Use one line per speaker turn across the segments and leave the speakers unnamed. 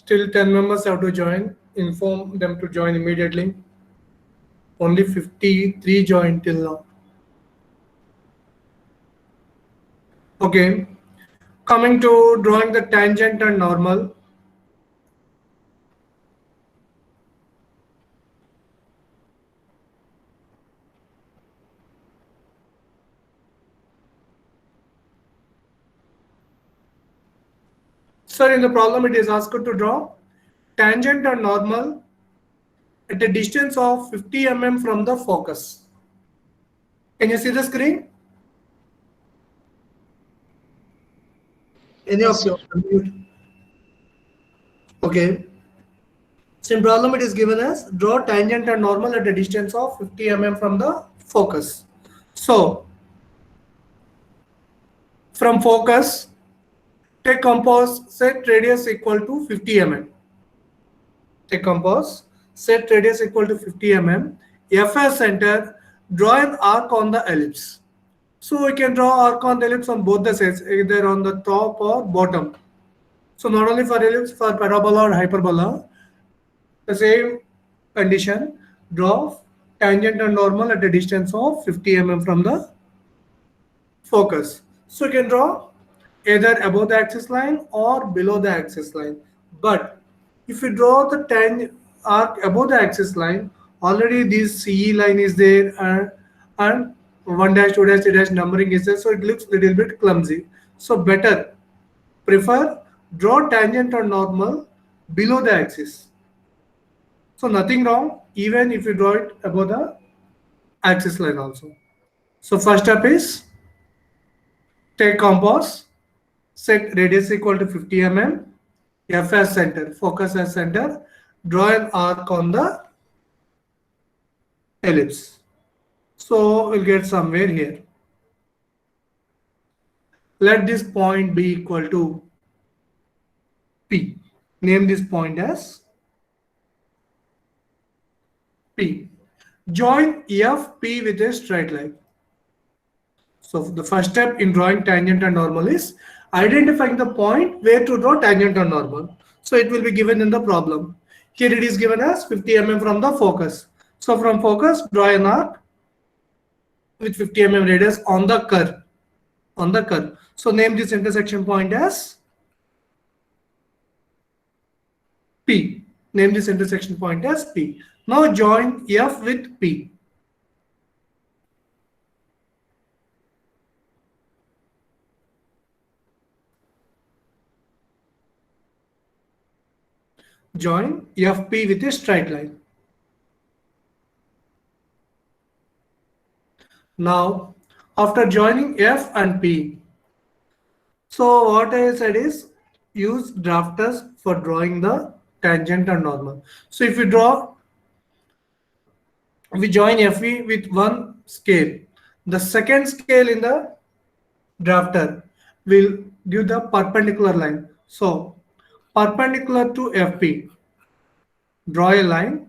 Still 10 members have to join. Inform them to join immediately. Only 53 joined till now. Okay. Coming to drawing the tangent and normal. So in the problem, it is asked to draw tangent and normal at a distance of 50 mm from the focus. Can you see the screen? Any of you? Okay. So in problem, it is given as draw tangent and normal at a distance of 50 mm from the focus. So from focus, take compass, set radius equal to 50 mm. Take compass, set radius equal to 50 mm. F as center, draw an arc on the ellipse. So we can draw arc on the ellipse on both the sides, either on the top or bottom. So not only for ellipse, for parabola or hyperbola, the same condition, draw tangent and normal at a distance of 50 mm from the focus. So you can draw either above the axis line or below the axis line. But if you draw the tangent arc above the axis line, already this CE line is there and 1 dash, 2 dash, 3 dash numbering is there, so it looks little bit clumsy. So better prefer draw tangent or normal below the axis. So nothing wrong even if you draw it above the axis line also. So first step is take compass, set radius equal to 50 mm, F as center, focus as center, draw an arc on the ellipse. So we'll get somewhere here. Let this point be equal to P. Name this point as P. Join FP with a straight line. So the first step in drawing tangent and normal is identifying the point where to draw tangent and normal. So it will be given in the problem. Here it is given as 50 mm from the focus. So from focus, draw an arc with 50 mm radius on the curve. On the curve. So name this intersection point as P. Name this intersection point as P. Now join F with P. Join FP with a straight line. Now, after joining F and P, so what I said is use drafters for drawing the tangent and normal. So if you join FE with one scale. The second scale in the drafter will give the perpendicular line. So perpendicular to FP, draw a line.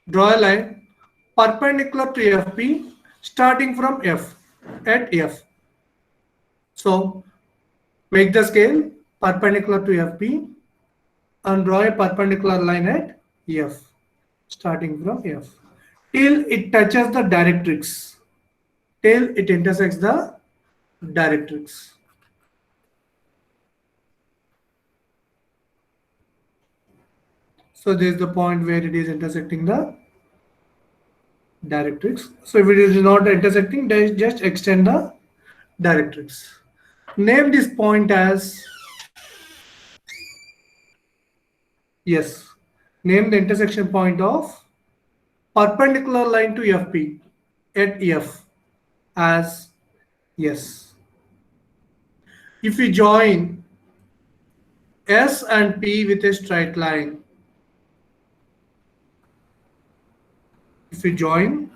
Draw a line perpendicular to FP starting from F at F. So make the scale perpendicular to FP and draw a perpendicular line at F starting from F till it touches the directrix, till it intersects the directrix. So this is the point where it is intersecting the directrix. So if it is not intersecting, then just extend the directrix. Name this point as, yes, name the intersection point of perpendicular line to FP at F as yes. If we join S and P with a straight line, If we join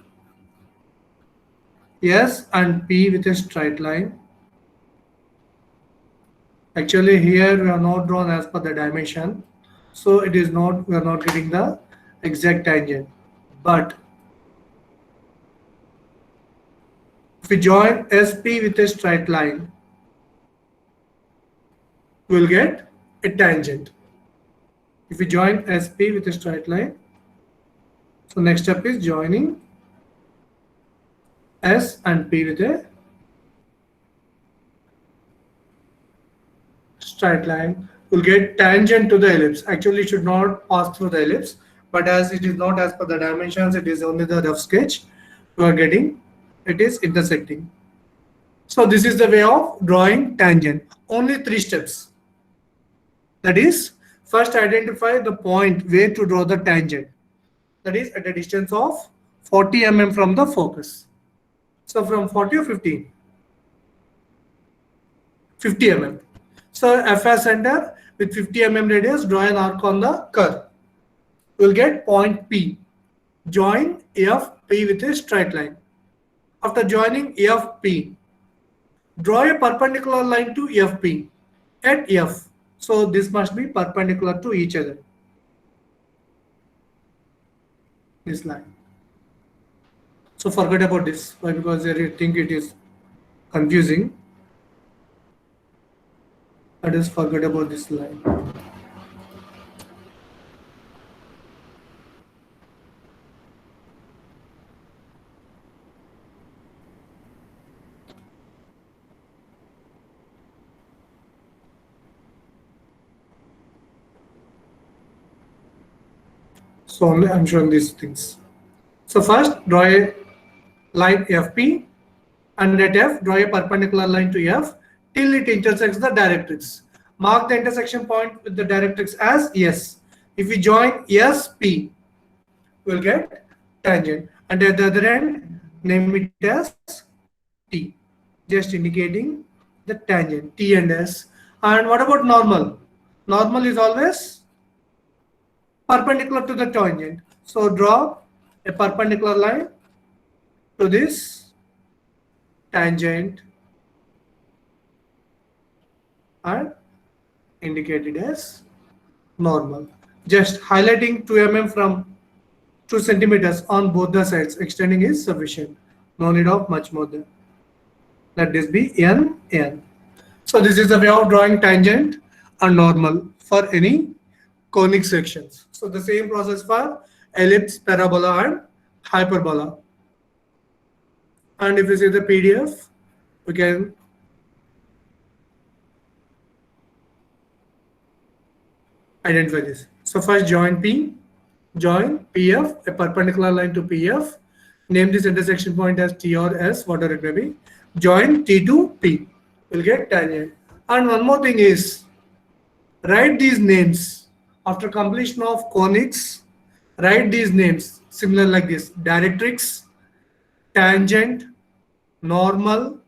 S and P with a straight line, actually here we are not drawn as per the dimension, so it is not, we are not getting the exact tangent. But if we join SP with a straight line, we will get a tangent. If we join SP with a straight line, so next step is joining S and P with a straight line, we'll get tangent to the ellipse. Actually it should not pass through the ellipse, but as it is not as per the dimensions, it is only the rough sketch, we are getting it is intersecting. So this is the way of drawing tangent. Only 3 steps. That is, first identify the point where to draw the tangent. That is at a distance of 40 mm from the focus. So from 40 or 50? 50 mm. So F as center with 50 mm radius, draw an arc on the curve. We'll get point P. Join FP with a straight line. After joining FP, draw a perpendicular line to FP at F. So this must be perpendicular to each other. This line. So forget about this. Why? Because I think it is confusing. Let us forget about this line. So only I'm showing these things. So first draw a line FP, and at F draw a perpendicular line to F till it intersects the directrix. Mark the intersection point with the directrix as S. If we join SP, we'll get tangent, and at the other end name it as T, just indicating the tangent T and S. And what about normal? Normal is always perpendicular to the tangent. So draw a perpendicular line to this tangent and indicate it as normal. Just highlighting 2 mm from 2 centimeters on both the sides, extending is sufficient. No need of much more than. Let this be N. So this is the way of drawing tangent and normal for any conic sections. So the same process for ellipse, parabola and hyperbola. And if you see the PDF, we can identify this. So first join P, join PF, a perpendicular line to PF. Name this intersection point as T or S, whatever it may be. Join T to P. We'll get tangent. And one more thing is, write these names after completion of conics. Write these names similar like this: directrix, tangent, normal,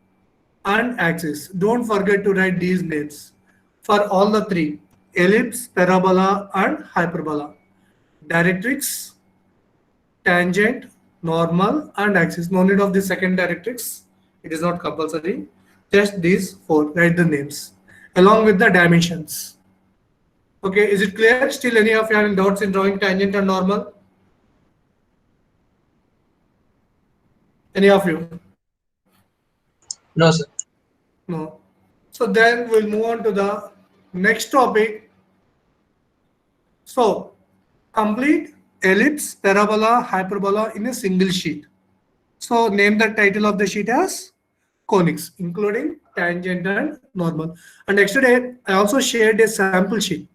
and axis. Don't forget to write these names for all the 3: ellipse, parabola, and hyperbola. Directrix, tangent, normal, and axis. No need of the second directrix. It is not compulsory. Just these 4. Write the names along with the dimensions. Okay, is it clear? Still any of you having doubts in drawing tangent and normal? Any of you?
No, sir.
No. So then we'll move on to the next topic. So complete ellipse, parabola, hyperbola in a single sheet. So name the title of the sheet as conics, including tangent and normal. And yesterday I also shared a sample sheet.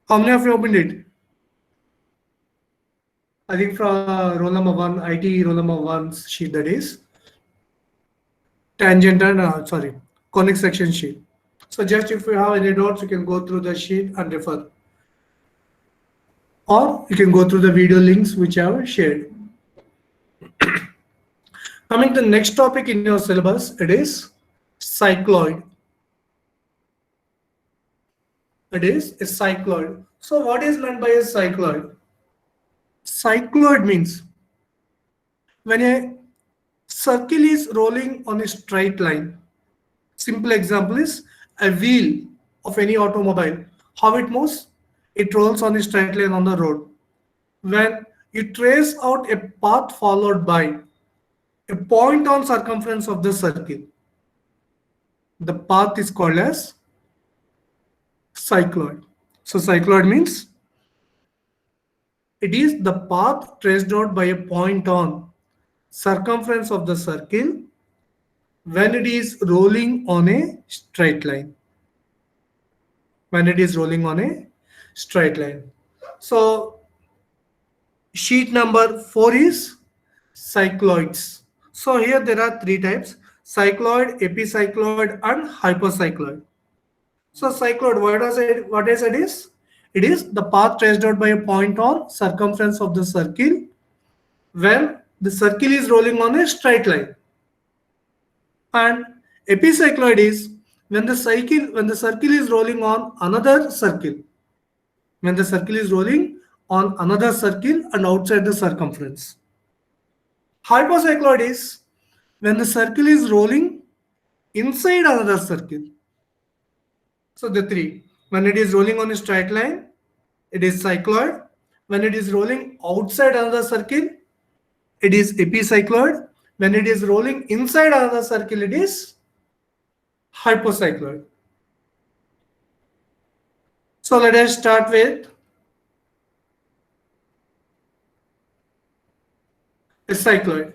How many of you opened it? I think from roll number 1, IT roll number 1's sheet, that is tangent and conic section sheet. So just if you have any doubts, you can go through the sheet and refer. Or you can go through the video links which I have shared. Coming to the next topic in your syllabus, it is cycloid. It is a cycloid. So what is meant by a cycloid? Cycloid means when a circle is rolling on a straight line. Simple example is a wheel of any automobile. How it moves? It rolls on a straight line on the road. When you trace out a path followed by a point on circumference of the circle, the path is called as cycloid. So cycloid means it is the path traced out by a point on circumference of the circle when it is rolling on a straight line. When it is rolling on a straight line. So sheet number 4 is cycloids. So here there are three types: cycloid, epicycloid, and hypercycloid. So cycloid, what is it is? It is the path traced out by a point on circumference of the circle when the circle is rolling on a straight line. And epicycloid is when the circle is rolling on another circle. When the circle is rolling on another circle and outside the circumference. Hypercycloid is when the circle is rolling inside another circle. So the three. When it is rolling on a straight line, it is cycloid. When it is rolling outside another circle, it is epicycloid. When it is rolling inside another circle, it is hypercycloid. So let us start with a cycloid.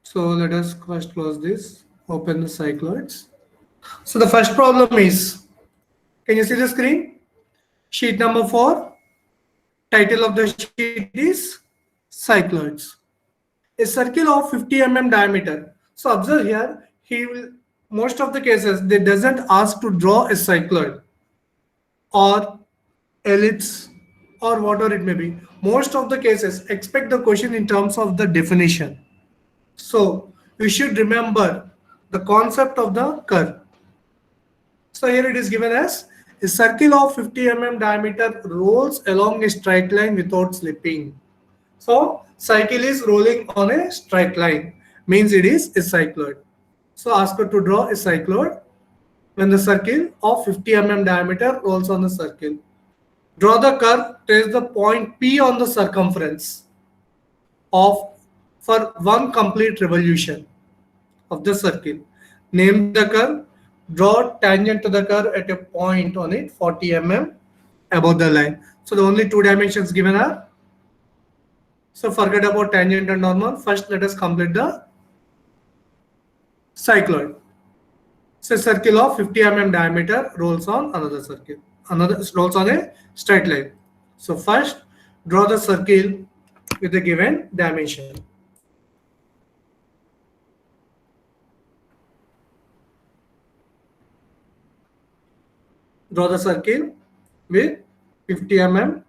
So let us first close this, open the cycloids. So the first problem is, can you see the screen? Sheet number 4, title of the sheet is cycloids. A circle of 50 mm diameter. So observe here, he will, most of the cases, they doesn't ask to draw a cycloid or ellipse or whatever it may be. Most of the cases expect the question in terms of the definition. So you should remember the concept of the curve. So here it is given as a circle of 50 mm diameter rolls along a straight line without slipping. So cycle is rolling on a straight line, means it is a cycloid. So ask her to draw a cycloid when the circle of 50 mm diameter rolls on the circle. Draw the curve, trace the point P on the circumference for one complete revolution of the circle. Name the curve, draw tangent to the curve at a point on it 40 mm above the line. So the only two dimensions given are, so forget about tangent and normal. First let us complete the cycloid. So circle of 50 mm diameter rolls on another circle, rolls on a straight line. So first draw the circle with the given dimension. Draw the circle with 50 mm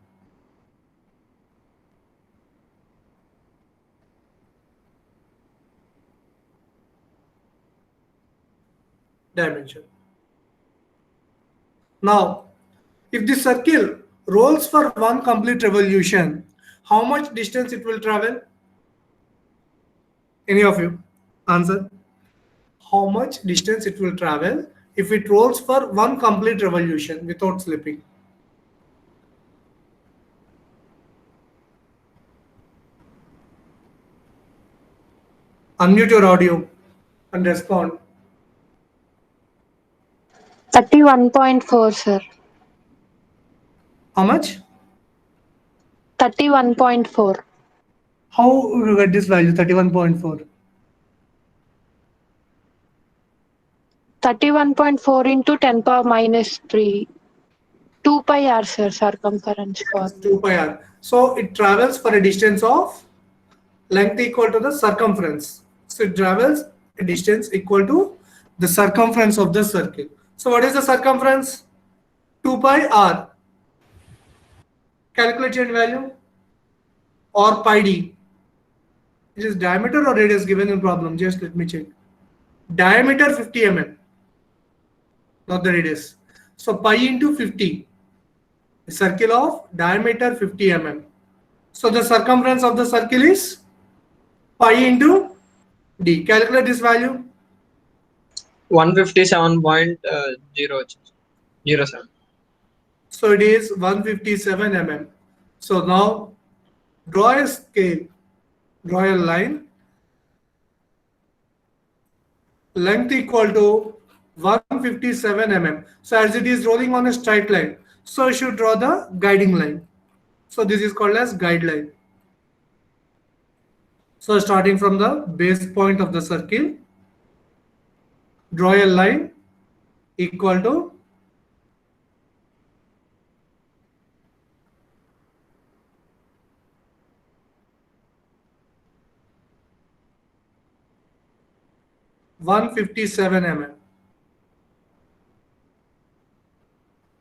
dimension. Now, if the circle rolls for one complete revolution, how much distance it will travel? Any of you answer? How much distance it will travel if it rolls for one complete revolution without slipping? Unmute your audio and respond.
31.4, sir.
How much?
31.4.
How you get this value, 31.4?
31.4 into 10 power minus 3. 2 pi r, sir, circumference for.
2 pi r. So it travels for a distance of length equal to the circumference. So it travels a distance equal to the circumference of the circle. So what is the circumference? 2 pi r. Calculate your value, or pi d. It is diameter or radius given in problem. Just let me check. Diameter 50 mm, not the radius. So pi into 50. a circle of diameter 50 mm. So the circumference of the circle is pi into d. Calculate this value.
157.07.
So it is 157 mm. So now draw a scale, draw a line, length equal to 157 mm. So as it is rolling on a straight line, so you should draw the guiding line. So this is called as guideline. So starting from the base point of the circle, draw a line equal to 157 mm.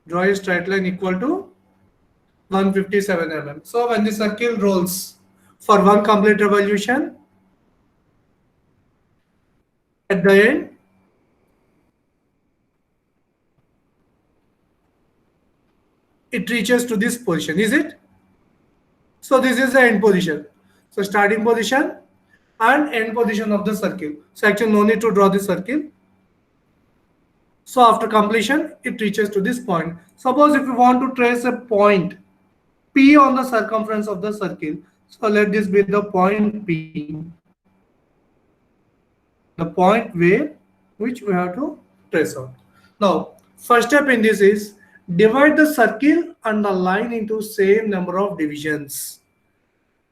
Draw a straight line equal to 157 mm. So when the circle rolls for one complete revolution, at the end, it reaches to this position, is it? So this is the end position. So starting position and end position of the circle. So actually no need to draw the circle. So after completion, it reaches to this point. Suppose if you want to trace a point P on the circumference of the circle, so let this be the point P, the point where which we have to trace out. Now, first step in this is divide the circle and the line into same number of divisions.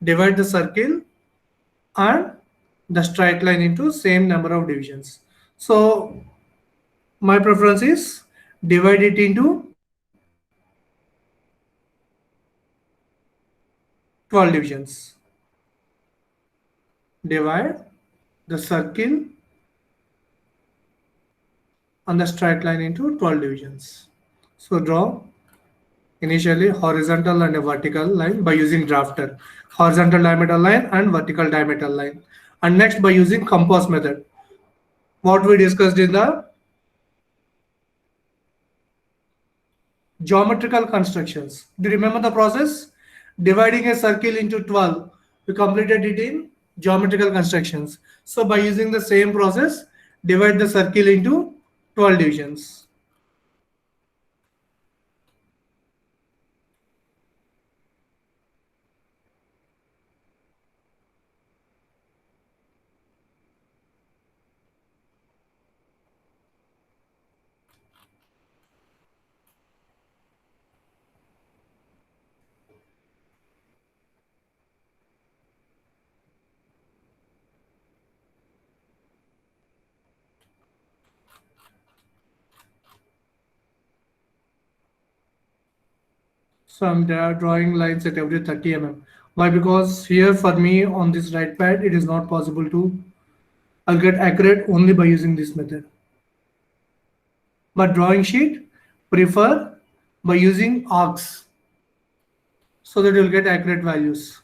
Divide the circle and the straight line into same number of divisions. So my preference is divide it into 12 divisions. Divide the circle and the straight line into 12 divisions. So draw initially horizontal and a vertical line by using drafter, horizontal diameter line and vertical diameter line, and next by using compass method, what we discussed in the geometrical constructions. Do you remember the process? Dividing a circle into 12, we completed it in geometrical constructions. So by using the same process, divide the circle into 12 divisions. So I'm drawing lines at every 30 mm. Why? Because here for me on this right pad, it is not possible to, I'll get accurate only by using this method. But drawing sheet, prefer by using arcs so that you'll get accurate values.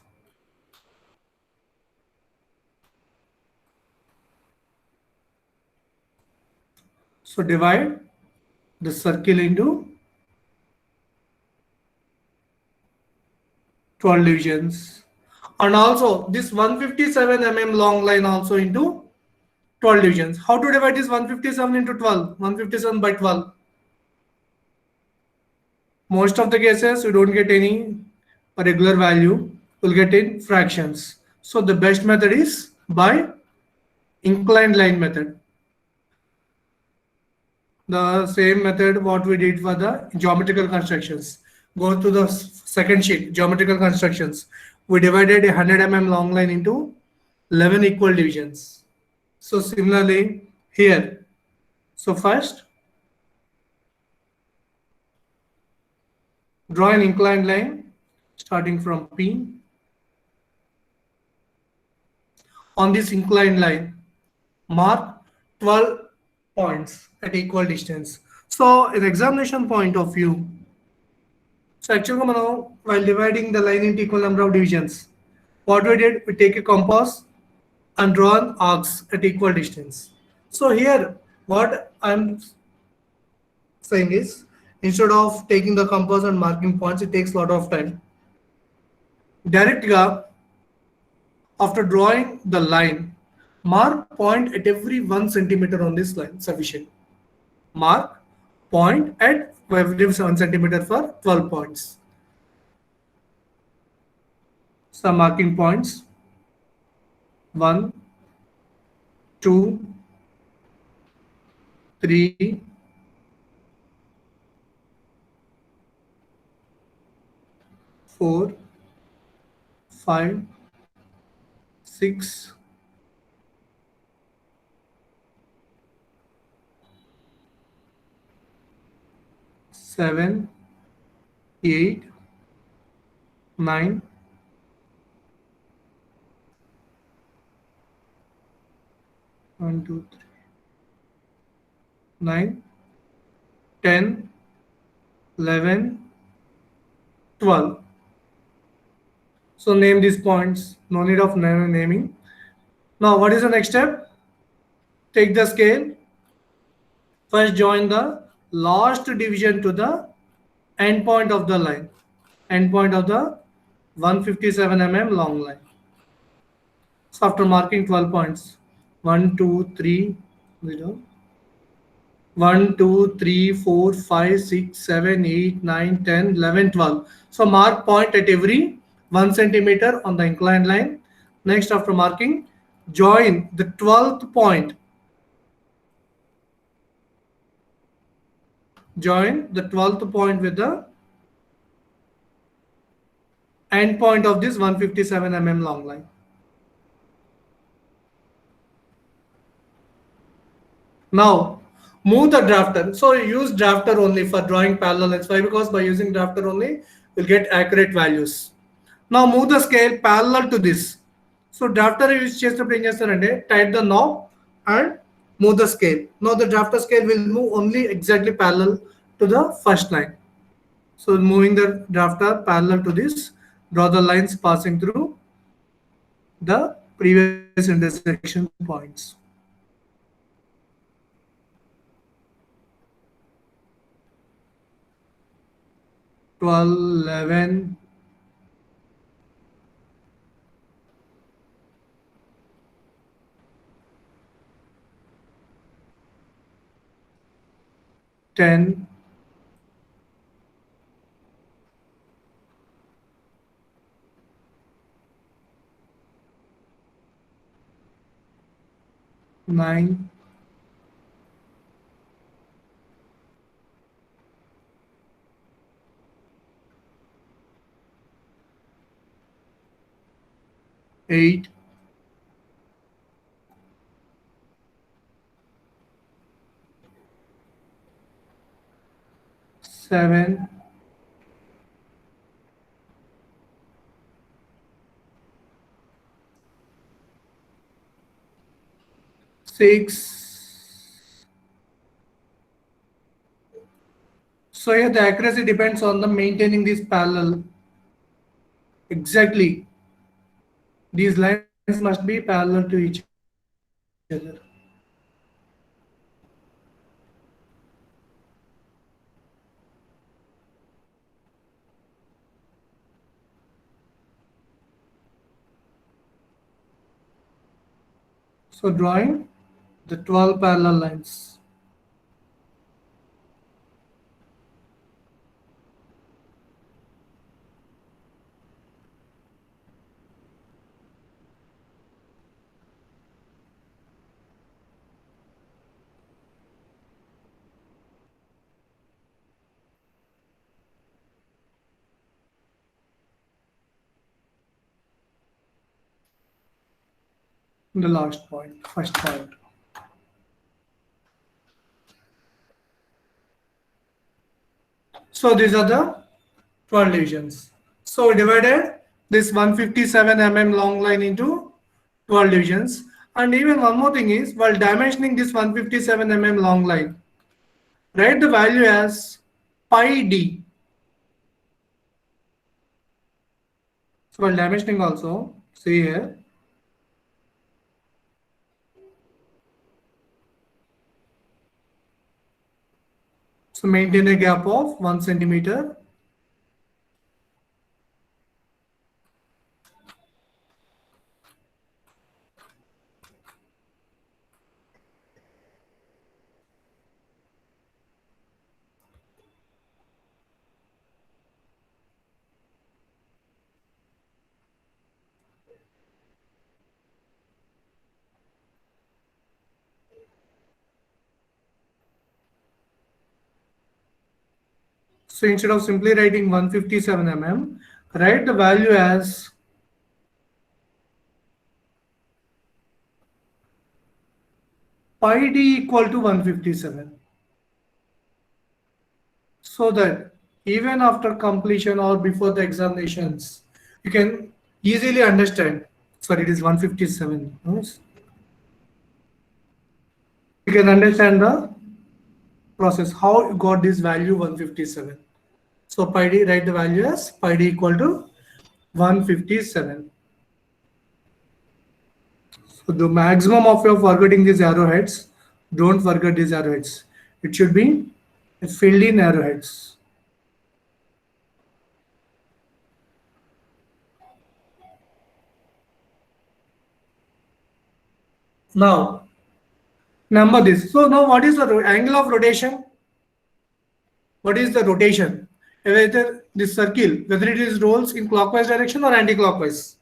So divide the circle into 12 divisions, and also this 157 mm long line also into 12 divisions. How to divide this 157 into 12? 157 by 12. Most of the cases you don't get any regular value, you'll get in fractions. So the best method is by inclined line method. The same method what we did for the geometrical constructions. Go to the second sheet, geometrical constructions. We divided a 100 mm long line into 11 equal divisions. So similarly here. So first, draw an inclined line starting from P. On this inclined line, mark 12 points at equal distance. So in examination point of view, so actually while dividing the line into equal number of divisions, what we did, we take a compass and draw an arcs at equal distance. So here what I'm saying is, instead of taking the compass and marking points, it takes a lot of time. Directly, after drawing the line, mark point at every 1 centimeter on this line, sufficient. Mark point at every 1 centimeter for 12 points. Some marking points: 1, 2, 3, 4, 5, 6, 7, 8, 9, 1, 2, 3, 9, 10, 11, 12. So name these points. No need of naming. Now, what is the next step? Take the scale. First, join the last division to the end point of the line. End point of the 157 mm long line. So after marking 12 points, 1, 2, 3, 0. 1, 2, 3, 4, 5, 6, 7, 8, 9, 10, 11, 12. So mark point at every 1 centimeter on the inclined line. Next, after marking, join the 12th point. Join the 12th point with the end point of this 157 mm long line. Now, move the drafter. So use drafter only for drawing parallel lines. Why? Because by using drafter only, you'll get accurate values. Now move the scale parallel to this. So drafter use చేసినప్పుడు ఏం చేస్తారంటే tight the knob and move the scale. Now the drafter scale will move only exactly parallel to the first line. So moving the drafter parallel to this, draw the lines passing through the previous intersection points. Twelve, 11, 10, 9, 8, 7, 6. So here the accuracy depends on the maintaining this parallel. Exactly. These lines must be parallel to each other. So drawing the 12 parallel lines. The last point, first point. So these are the 12 divisions. So we divided this 157 mm long line into 12 divisions. And even one more thing is, while dimensioning this 157 mm long line, write the value as pi d. So while dimensioning also, see here, So maintain a gap of 1 centimeter. So instead of simply writing 157 mm, write the value as pi d equal to 157. So that even after completion or before the examinations, you can easily understand. Sorry, it is 157. Yes. You can understand the process, how you got this value 157. So pi d, write the value as pi d equal to 157. So the maximum of your forgetting these arrowheads, don't forget these arrowheads. It should be filled in arrowheads. Now, number this. So now what is the angle of rotation? What is the rotation? Whether this circle, whether it is rolls in clockwise direction or anti-clockwise.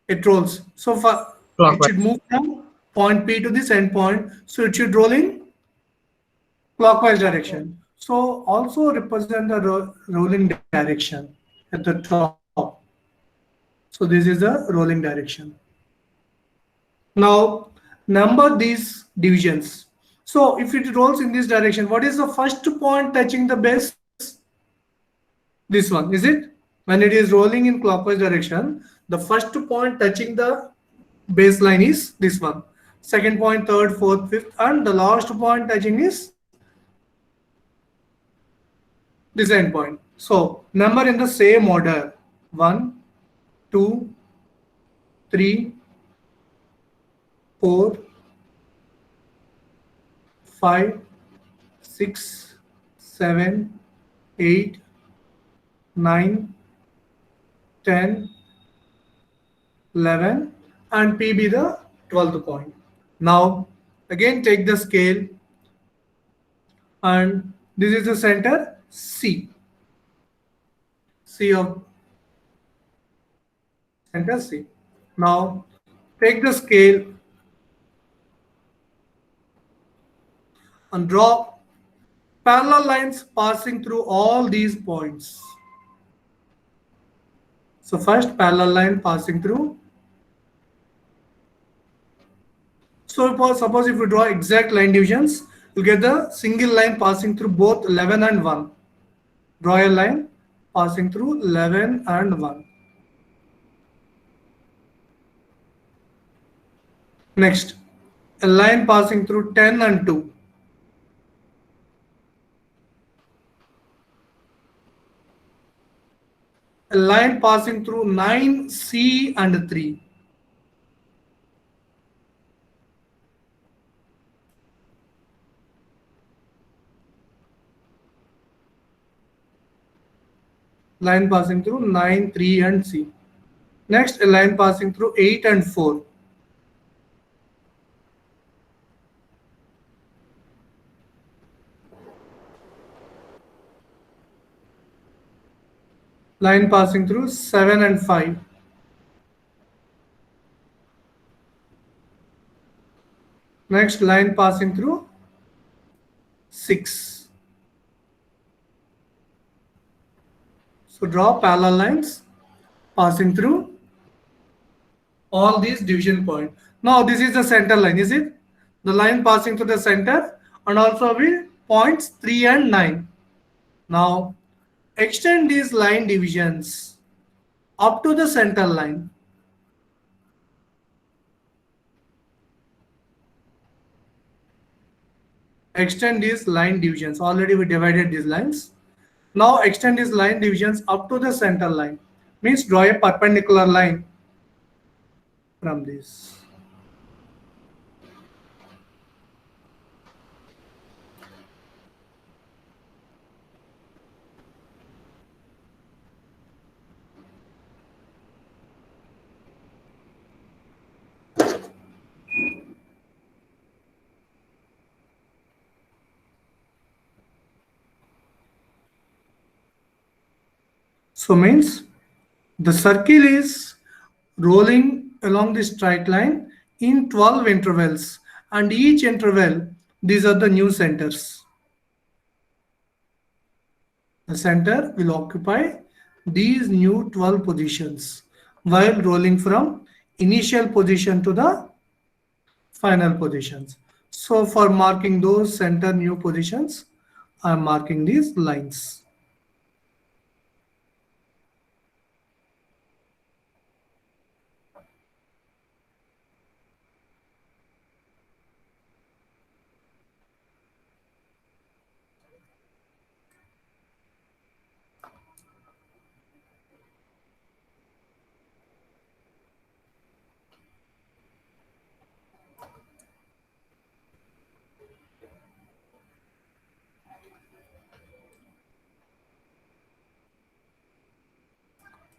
It rolls. So far, it should move from point P to this end point. So it should roll in clockwise direction. So also represent the rolling direction at the top. So this is the rolling direction. Now number these divisions. So if it rolls in this direction, what is the first point touching the base? This one, is it? When it is rolling in clockwise direction, the first point touching the baseline is this one. Second point, third, fourth, fifth, and the last point touching is this end point. So number in the same order: 1, 2, 3, 4, 5, 6, 7, 8, 9, 10, 11, and P be the 12th point. Now again take the scale, and this is the center C. C of center C. Now take the scale and draw parallel lines passing through all these points. So first parallel line passing through. So suppose if you draw exact line divisions, you get the single line passing through both 11 and 1. Draw a line passing through 11 and 1. Next, a line passing through 10 and 2. A line passing through 9, C and 3. Line passing through 9, 3 and C. Next, a line passing through 8 and 4. Line passing through 7 and 5. Next, line passing through 6. So draw parallel lines passing through all these division points. Now this is the center line, is it? The line passing through the center, and also with points 3 and 9. Now extend these line divisions up to the center line. Extend these line divisions. Already we divided these lines. Now extend these line divisions up to the center line. Means draw a perpendicular line from this. So means the circle is rolling along the straight line in 12 intervals, and each interval, these are the new centers. The center will occupy these new 12 positions while rolling from initial position to the final positions. So for marking those center new positions, I am marking these lines.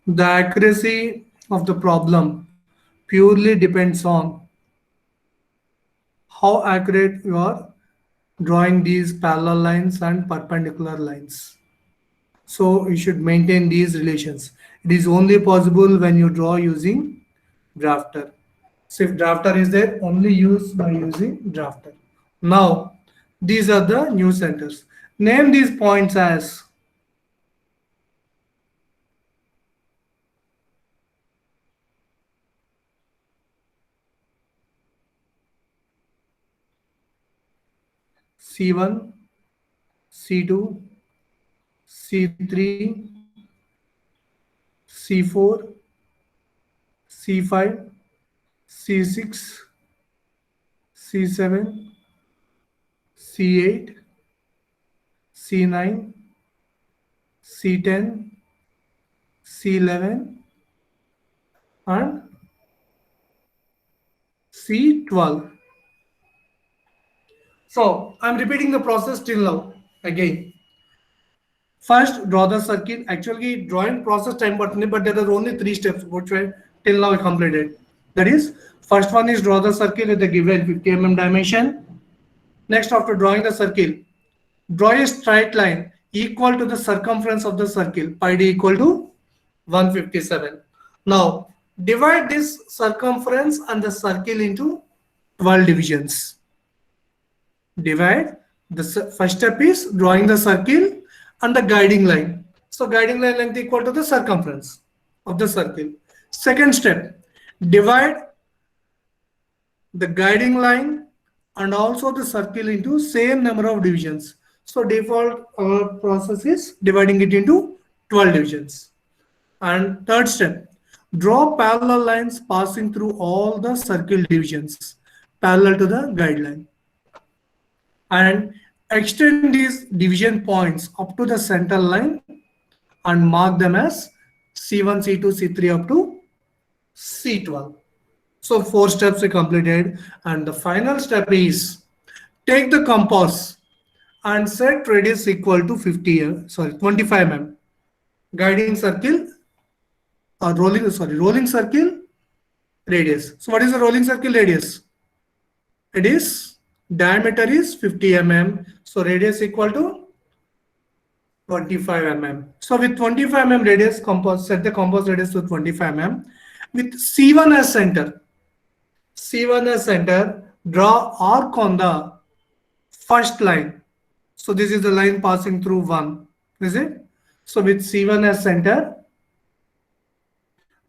The accuracy of the problem purely depends on how accurate you are drawing these parallel lines and perpendicular lines. So you should maintain these relations. It is only possible when you draw using drafter. So if drafter is there, only use by using drafter. Now, these are the new centers. Name these points as C1, C2, C3, C4, C5, C6, C7, C8, C9, C10, C11, and C12. So I'm repeating the process till now again. First, draw the circle. Actually, drawing process time, but there are only 3 steps which I till now I completed. That is, first one is draw the circle with the given 50 mm dimension. Next, after drawing the circle, draw a straight line equal to the circumference of the circle, pi d equal to 157. Now, divide this circumference and the circle into 12 divisions. Divide. The first step is drawing the circle and the guiding line. So guiding line length equal to the circumference of the circle. Second step, divide the guiding line and also the circle into same number of divisions. So default process is dividing it into 12 divisions. And third step, draw parallel lines passing through all the circle divisions parallel to the guideline. And extend these division points up to the center line and mark them as C1, C2, C3 up to C12. So 4 steps we completed, and the final step is take the compass and set radius equal to 25 mm. Guiding circle or rolling circle radius. So what is the rolling circle radius? It is diameter is 50 mm. So radius equal to 25 mm. So with 25 mm radius, set the compass radius to 25 mm. With C1 as center, draw arc on the first line. So this is the line passing through 1, is it? So with C1 as center,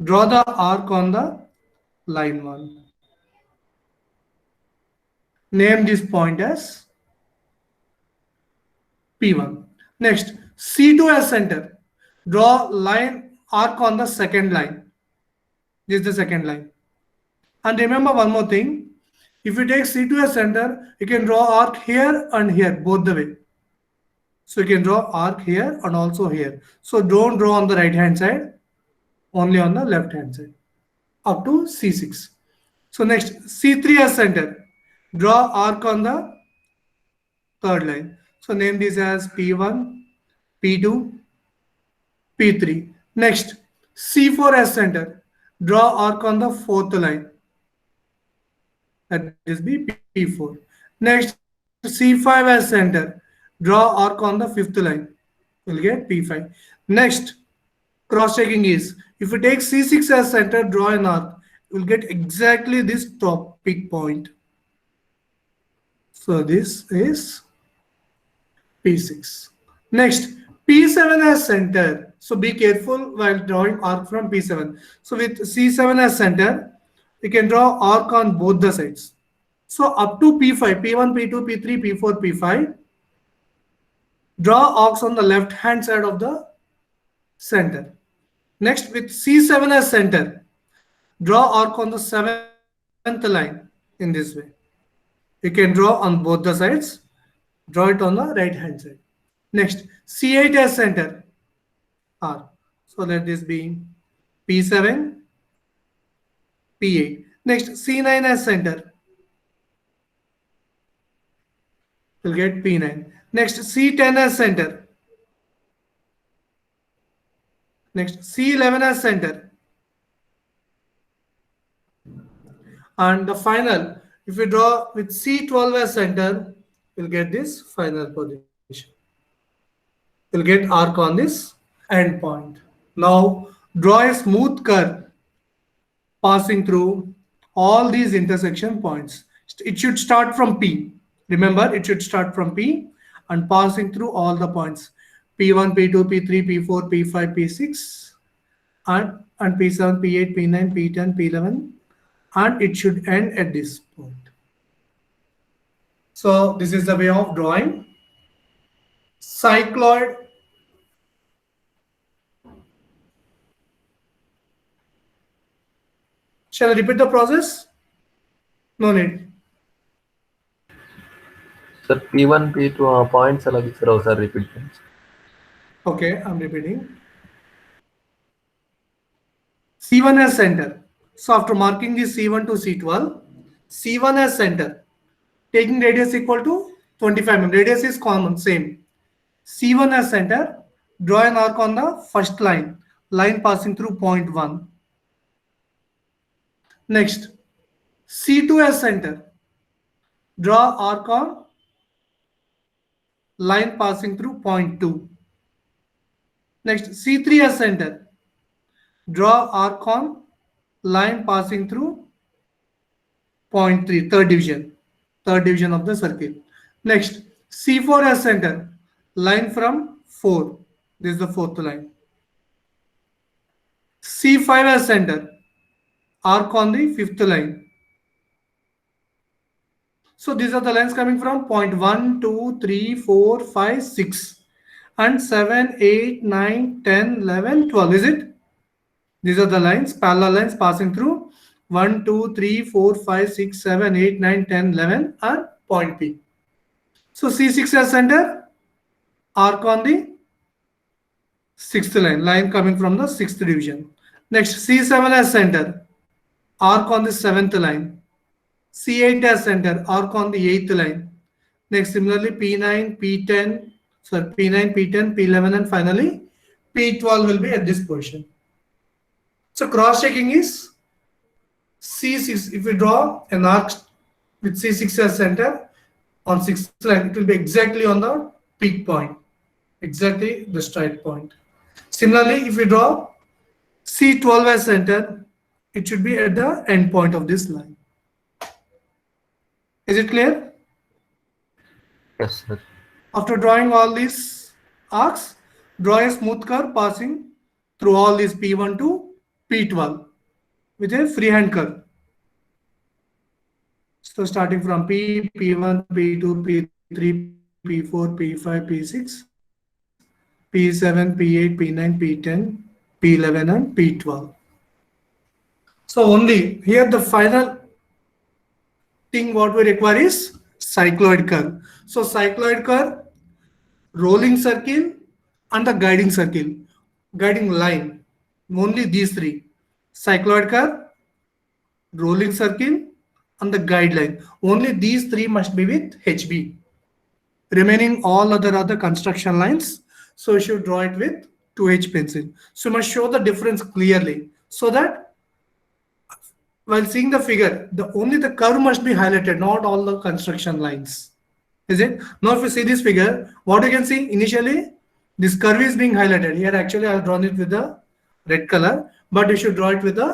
draw the arc on the line 1. Name this point as P1. Next, C2 as center, draw line arc on the second line. This is the second line. And remember one more thing, if you take C2 as center, you can draw arc here and here, both the way. So you can draw arc here and also here. So don't draw on the right hand side, only on the left hand side, up to C6. So next, C3 as center, draw arc on the third line. So name this as P1, P2, P3. Next, C4 as center, draw arc on the fourth line. That is P4. Next, C5 as center, draw arc on the fifth line. We'll get P5. Next, cross-checking is, if you take C6 as center, draw an arc, you will get exactly this top peak point. So this is P6. Next, P7 as center. So be careful while drawing arc from P7. So with C7 as center, you can draw arc on both the sides. So up to P5, P1, P2, P3, P4, P5, draw arcs on the left hand side of the center. Next, with C7 as center, draw arc on the 7th line in this way. You can draw on both the sides. Draw it on the right hand side. Next, C8 as center, arc. So let this be P7, P8. Next, C9 as center. You'll get P9. Next, C10 as center. Next, C11 as center. And the final, if you draw with C12 as center, you'll get this final position. You'll get arc on this end point. Now, draw a smooth curve passing through all these intersection points. It should start from P. Remember, it should start from P and passing through all the points. P1, P2, P3, P4, P5, P6, and P7, P8, P9, P10, P11, and it should end at this point. So this is the way of drawing cycloid. Shall I repeat the process? No need.
Sir, P1, P2 points alagi sir, sir repeat.
Okay, I'm repeating. C1 as center. So after marking this C1 to C12, C1 as center, taking radius equal to 25 mm. Radius is common, same. C1 as center, draw an arc on the first line passing through point 1. Next, C2 as center, draw arc on line passing through point 2. Next, C3 as center, draw arc on line passing through point 3, third division of the circle. Next, C4 as center, line from 4. This is the fourth line. C5 as center, arc on the fifth line. So these are the lines coming from point 1, 2, 3, 4, 5, 6 and 7, 8, 9, 10, 11, 12. Is it? These are the lines, parallel lines passing through 1, 2, 3, 4, 5, 6, 7, 8, 9, 10, 11 and point P. So C6 as center, arc on the sixth line coming from the sixth division. Next, C7 as center, arc on the 7th line. C8 as center, arc on the 8th line. Next, similarly, P9, P10, P9, P10, P11, and finally P12 will be at this position. So cross-checking is C6. If we draw an arc with C6 as center on 6th line, it will be exactly on the peak point, exactly the straight point. Similarly, if we draw C12 as center, it should be at the end point of this line. Is it clear?
Yes, sir.
After drawing all these arcs, draw a smooth curve passing through all these P1 to P12 with a freehand curve. So starting from P, P1, P2, P3, P4, P5, P6, P7, P8, P9, P10, P11 and P12. So only here the final thing what we require is cycloid curve. So cycloid curve, rolling circle and the guiding circle, guiding line, only these three. Cycloid curve, rolling circle and the guideline. Only these three must be with HB. Remaining all other construction lines, so you should draw it with 2H pencil. So you must show the difference clearly so that while seeing the figure, only the curve must be highlighted, not all the construction lines. Is it? Now if you see this figure, what you can see initially, this curve is being highlighted. Here actually I have drawn it with the red color, but you should draw it with a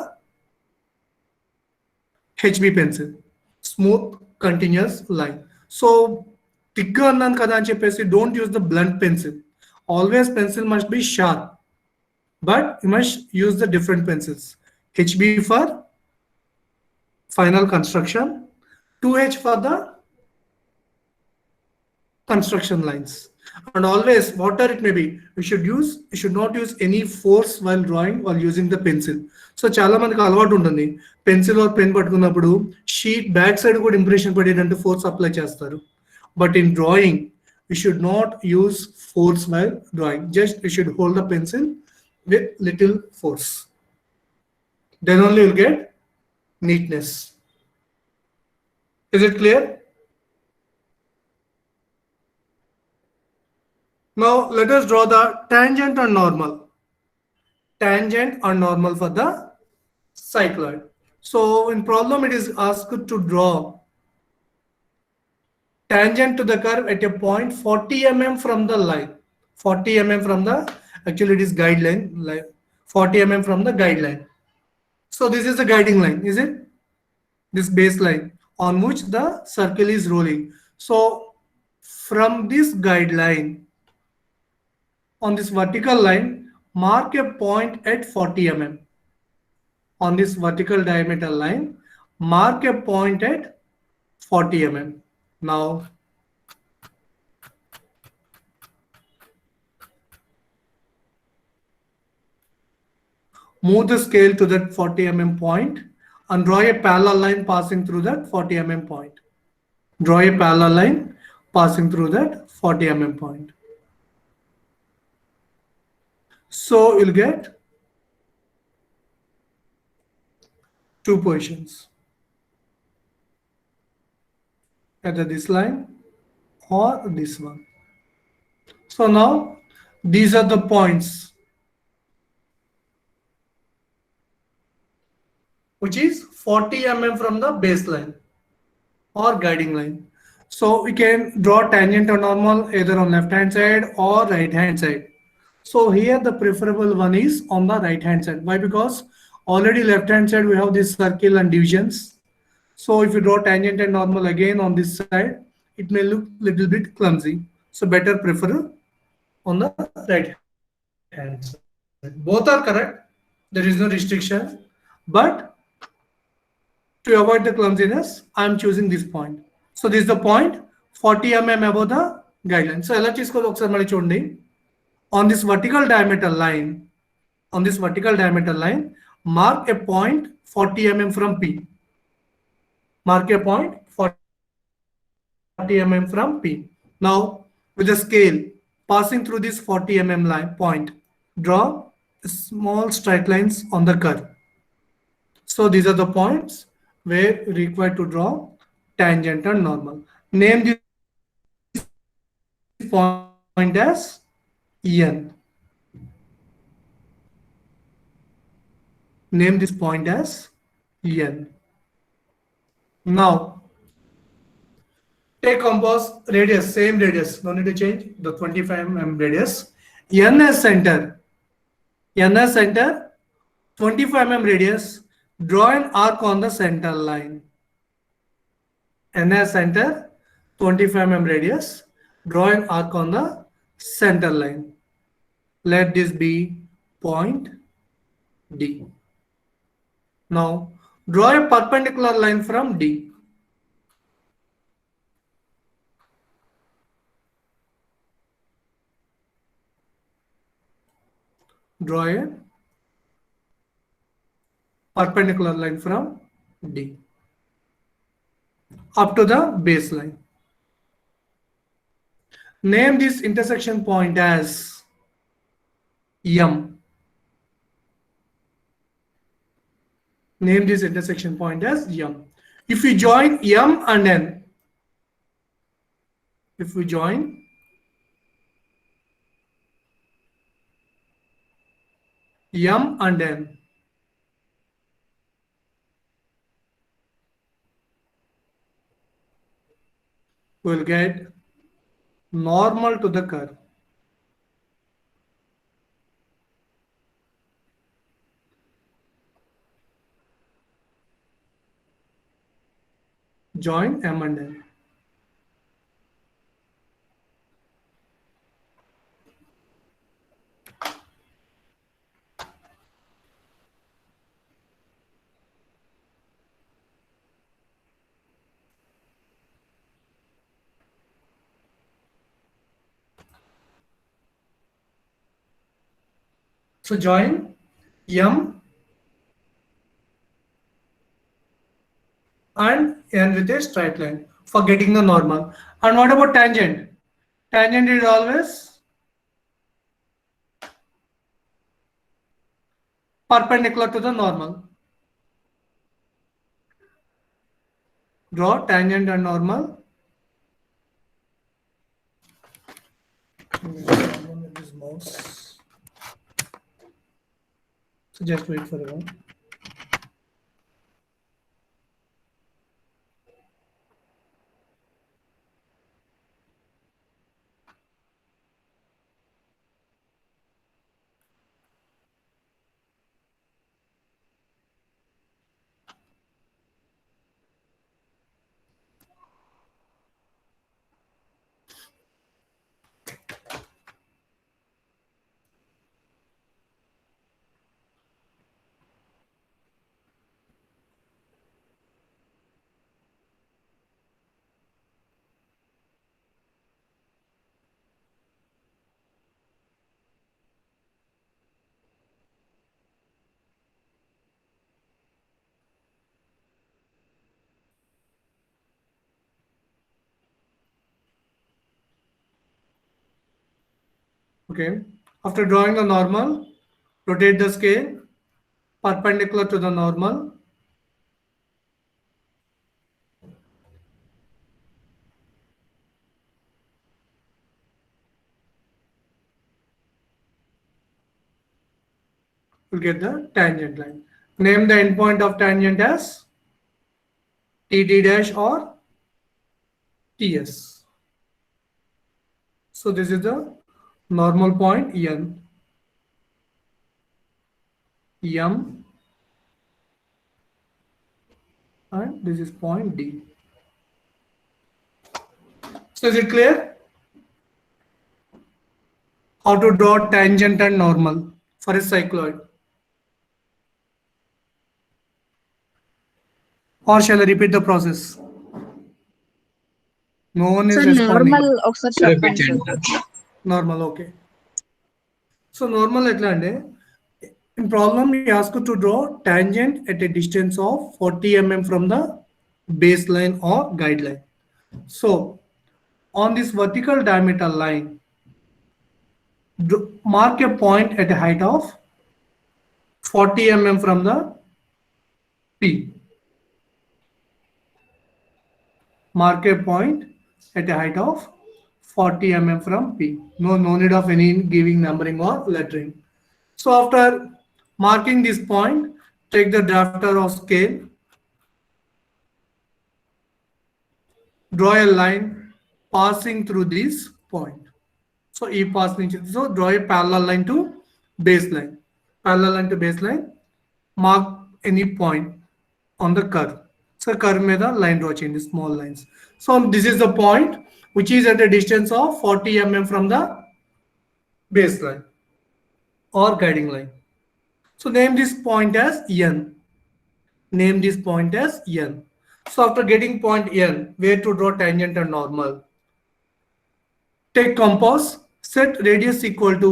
HB pencil, smooth continuous line. So thicker అన్నాను కదా అని చెప్పేసి don't use the blunt pencil. Always pencil must be sharp, but you must use the different pencils. HB for final construction, 2H for the construction lines. And always, whatever it may be, you should not use any force while drawing while using the pencil. So చాలా మందికి అలవాటు ఉంటుంది pencil are pen పట్టుకున్నప్పుడు sheet back side కూడా impression పడేటట్టు force apply చేస్తారు. But in drawing you should not use force while drawing. Just you should hold the pencil with little force. Then only you'll get neatness. Is it clear? Now let us draw the tangent and normal. Tangent and normal for the cycloid. So in problem it is asked to draw tangent to the curve at a point 40 mm from the line. 40 mm from the, actually it is guideline, like 40 mm from the guideline. So this is the guiding line, is it? This baseline on which the circle is rolling. So from this guideline, on this vertical line, mark a point at 40 mm. On this vertical diameter line, mark a point at 40 mm. Now, move the scale to that 40 mm point and draw a parallel line passing through that 40 mm point. Draw a parallel line passing through that 40 mm point. So you'll get two positions, either this line or this one. So now these are the points which is 40 mm from the baseline or guiding line. So we can draw tangent or normal either on left hand side or right hand side. So here the preferable one is on the right hand side. Why? Because already left hand side we have this circle and divisions. So if you draw tangent and normal again on this side, it may look little bit clumsy. So better prefer on the right hand side. Both are correct. There is no restriction. But to avoid the clumsiness, I am choosing this point. So this is the point 40 mm above the guideline. So ఎలా తీసుకోవాలి ఒకసారి మళ్ళీ చూడండి. On this vertical diameter line, mark a point 40 mm from P. Mark a point 40 mm from P. Now, with the scale passing through this 40 mm line point, draw small straight lines on the curve. So these are the points where required to draw tangent and normal. Name this point as N. Name this point as N. Now, take compass radius, same radius, no need to change the 25 mm radius. N as center, 25 mm radius, draw an arc on the center line. N as center, 25 mm radius, draw an arc on the center line. Let this be point D. Now, draw a perpendicular line from D. Draw a perpendicular line from D up to the baseline. Name this intersection point as M. Name this intersection point as M. If we join M and N, M and N, we'll get normal to the curve. Join M and N. So join M and N with a straight line for getting the normal. And what about tangent? Tangent is always perpendicular to the normal. Draw tangent and normal. This mouse. So just wait for a while. Okay. After drawing the normal, rotate the scale perpendicular to the normal. You'll get the tangent line. Name the endpoint of tangent as TD dash or TS. So this is the normal point N. M and this is point D. So is it clear? How to draw tangent and normal for a cycloid? Or shall I repeat the process? No one is
sir
responding.
Normal ఒకసారి చెప్పండి sir.
Normal, okay. So normal ఎట్లా అంటే in problem we ask you to draw tangent at a distance of 40 mm from the baseline or guideline. So on this vertical diameter line, mark a point at a height of 40 mm from the P. Mark a point at a height of 40 mm from P. No need of any giving numbering or lettering. So after marking this point, take the drafter of scale, draw a line passing through this point. So E passing, so draw a parallel line to baseline. Parallel line to baseline, mark any point on the curve. So curve में the line draw change, small lines. So this is the point which is at a distance of 40 mm from the baseline or guiding line. So name this point as N. Name this point as N. So after getting point N, where to draw tangent and normal? Take compass, set radius equal to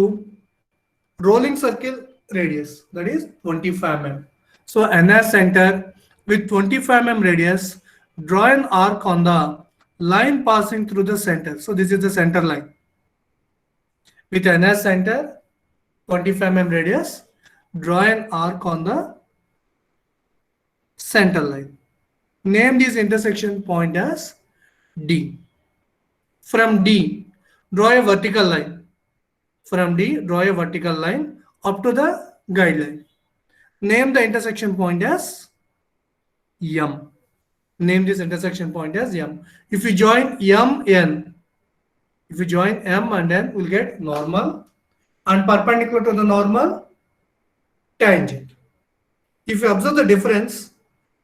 rolling circle radius, that is 25 mm. So N as center with 25 mm radius, draw an arc on the line passing through the center. So this is the center line. With N as center, 25 mm radius, draw an arc on the center line. Name this intersection point as D. From D, draw a vertical line. From D, draw a vertical line up to the guideline. Name the intersection point as M. Name this intersection point as M. If you join M, N, if you join M and N, we'll get normal and perpendicular to the normal tangent. If you observe the difference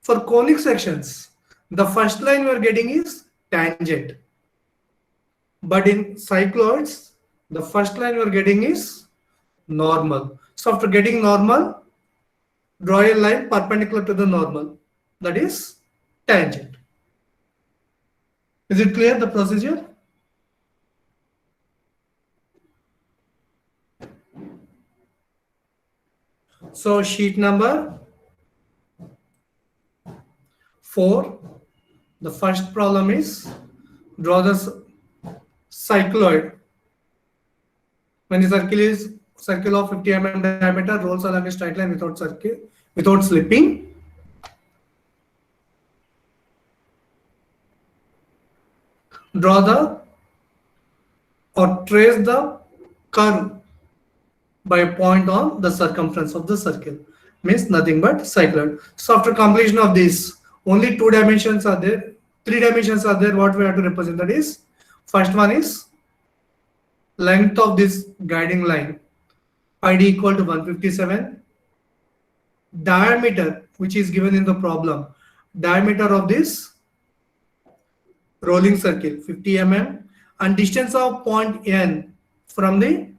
for conic sections, the first line we're getting is tangent. But in cycloids, the first line we're getting is normal. So after getting normal, draw a line perpendicular to the normal. That is tangent. Is it clear, the procedure? So sheet number 4, the first problem is draw the cycloid. When the circle of 50 mm diameter rolls along a straight line without slipping. Draw or trace the curve by a point on the circumference of the circle. Means nothing but cycloid. So after completion of this, only 2 dimensions are there. 3 dimensions are there. What we have to represent, that is, first one is length of this guiding line, pi d equal to 157. Diameter, which is given in the problem, diameter of this rolling circle 50 mm, and distance of point N from the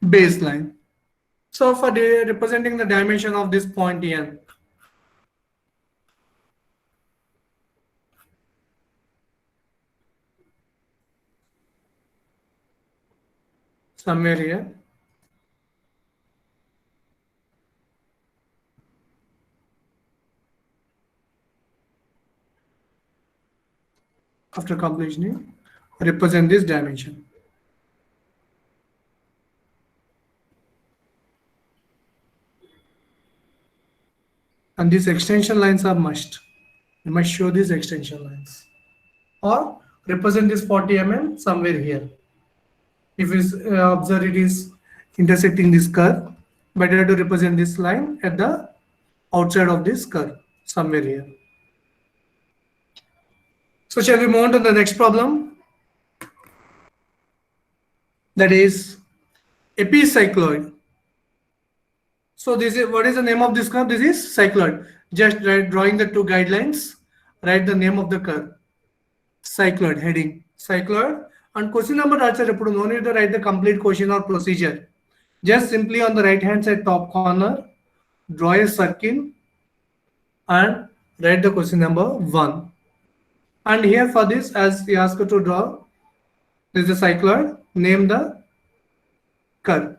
baseline. So for representing the dimension of this point N, somewhere here, after completion, represent this dimension. And these extension lines are must. You must show these extension lines. Or represent this 40 mm somewhere here. If you observe it is intersecting this curve, better to represent this line at the outside of this curve, somewhere here. So shall we move on to the next problem? That is epicycloid. So this is, what is the name of this curve? This is cycloid. Just drawing the 2 guidelines, write the name of the curve. Cycloid, heading, cycloid. And question number answer, no need to write the complete question or procedure. Just simply on the right hand side top corner, draw a circle and write the question number 1. And here for this, as we ask you to draw, this is the cycloid, name the curve.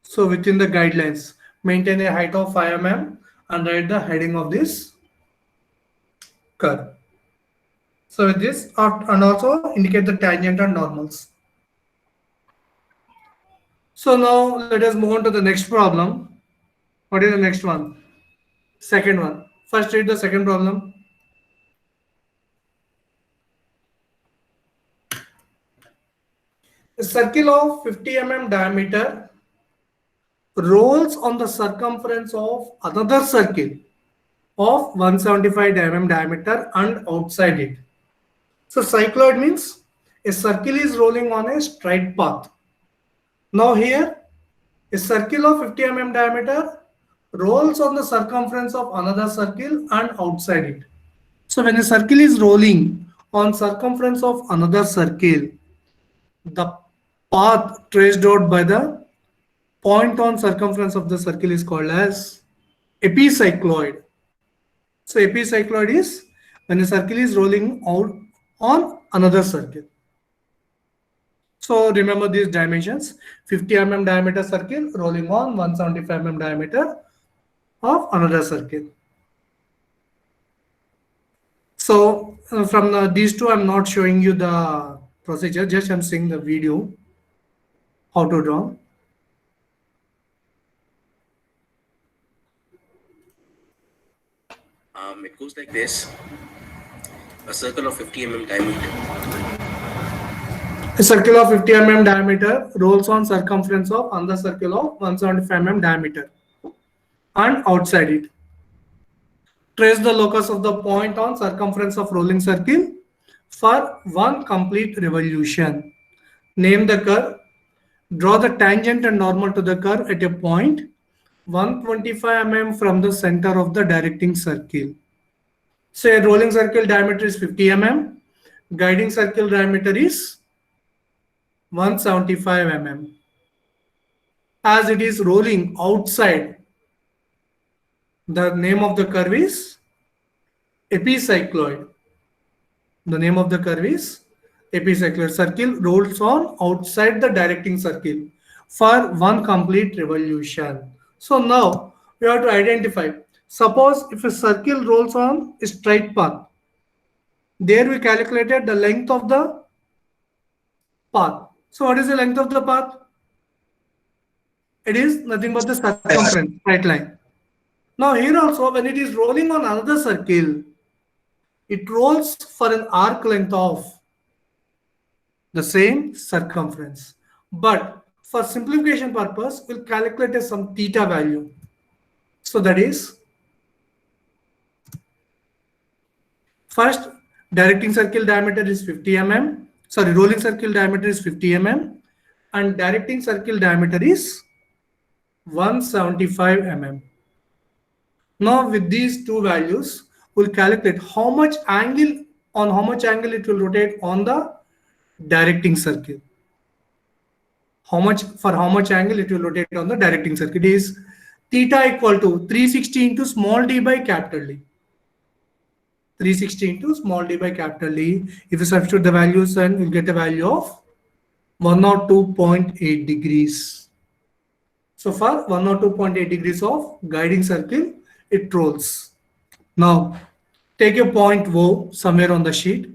So within the guidelines, maintain a height of 5 mm and write the heading of this curve. So with this, and also indicate the tangent and normals. So now let us move on to the next problem. What is the next one? Second one. First read the second problem. A circle of 50 mm diameter rolls on the circumference of another circle of 175 mm diameter and outside it. So cycloid means a circle is rolling on a straight path. Now here, a circle of 50 mm diameter rolls on the circumference of another circle and outside it. So when a circle is rolling on circumference of another circle, the path traced out by the point on circumference of the circle is called as epicycloid. So epicycloid is when a circle is rolling out on another circle. So remember these dimensions: 50 mm diameter circle rolling on 175 mm diameter of another circle. So from these two, I'm not showing you the procedure, just I'm seeing the video how to draw.
It goes like this: a circle of 50 mm diameter.
A circle of 50 mm diameter rolls on circumference of another circle of 175 mm diameter and outside it. Trace the locus of the point on circumference of rolling circle for one complete revolution. Name the curve. Draw the tangent and normal to the curve at a point 125 mm from the center of the directing circle. Say rolling circle diameter is 50 mm, guiding circle diameter is 175 mm. As it is rolling outside, the name of the curve is epicycloid. The name of the curve is epicycloid. Circle rolls on outside the directing circle for one complete revolution. So now we have to identify. Suppose if a circle rolls on a straight path, there we calculated the length of the path. So what is the length of the path? It is nothing but the circumference, straight line. Now here also, when it is rolling on another circle, it rolls for an arc length of the same circumference. But for simplification purpose, we'll calculate some theta value. So that is, first, directing circle diameter is 50 mm. Sorry, rolling circle diameter is 50 mm. And directing circle diameter is 175 mm. Now with these two values, we'll calculate how much angle it will rotate on the directing circle. How much angle it will rotate on the directing circle. It is theta equal to 360 into small d by capital D. 360 into small d by capital D. If you substitute the values, then we'll get a value of 102.8 degrees. So for 102.8 degrees of guiding circle, it rolls. Now, take a point O somewhere on the sheet.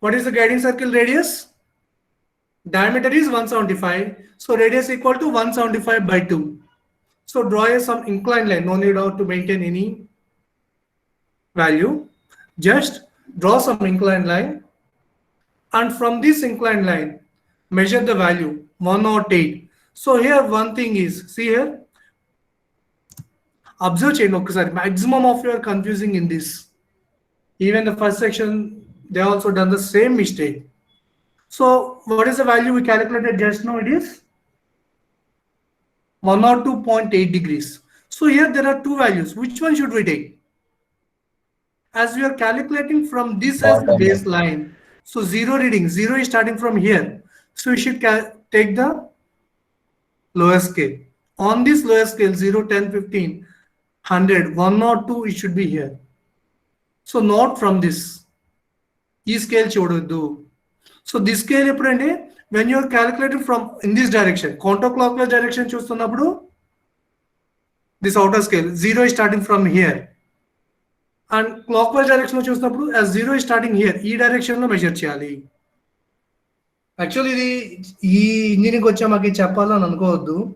What is the guiding circle radius? Diameter is 175. So radius equal to 175 by 2. So draw some inclined line. No need to maintain any value. Just draw some inclined line. And from this inclined line, measure the value 108. So here one thing is, see here. Observe chain, maximum of you are confusing in this. Even the first section, they also done the same mistake. So what is the value we calculated just now? It is 102.8 degrees. So here there are two values. Which one should we take? As we are calculating from this as the baseline, so zero reading, zero is starting from here. So we should take the lower scale. On this lower scale, 0, 10, 15, 100, 102, it should be here. So not from this. This scale chododdu. So this scale when you are calculating from in this direction, counterclockwise direction chustunnapudu, this outer scale, 0 is starting from here. And clockwise direction chustunnapudu, as 0 is starting here, e direction lo measure cheyali. Actually, this engineering vachamaaki cheppalani anukovoddu.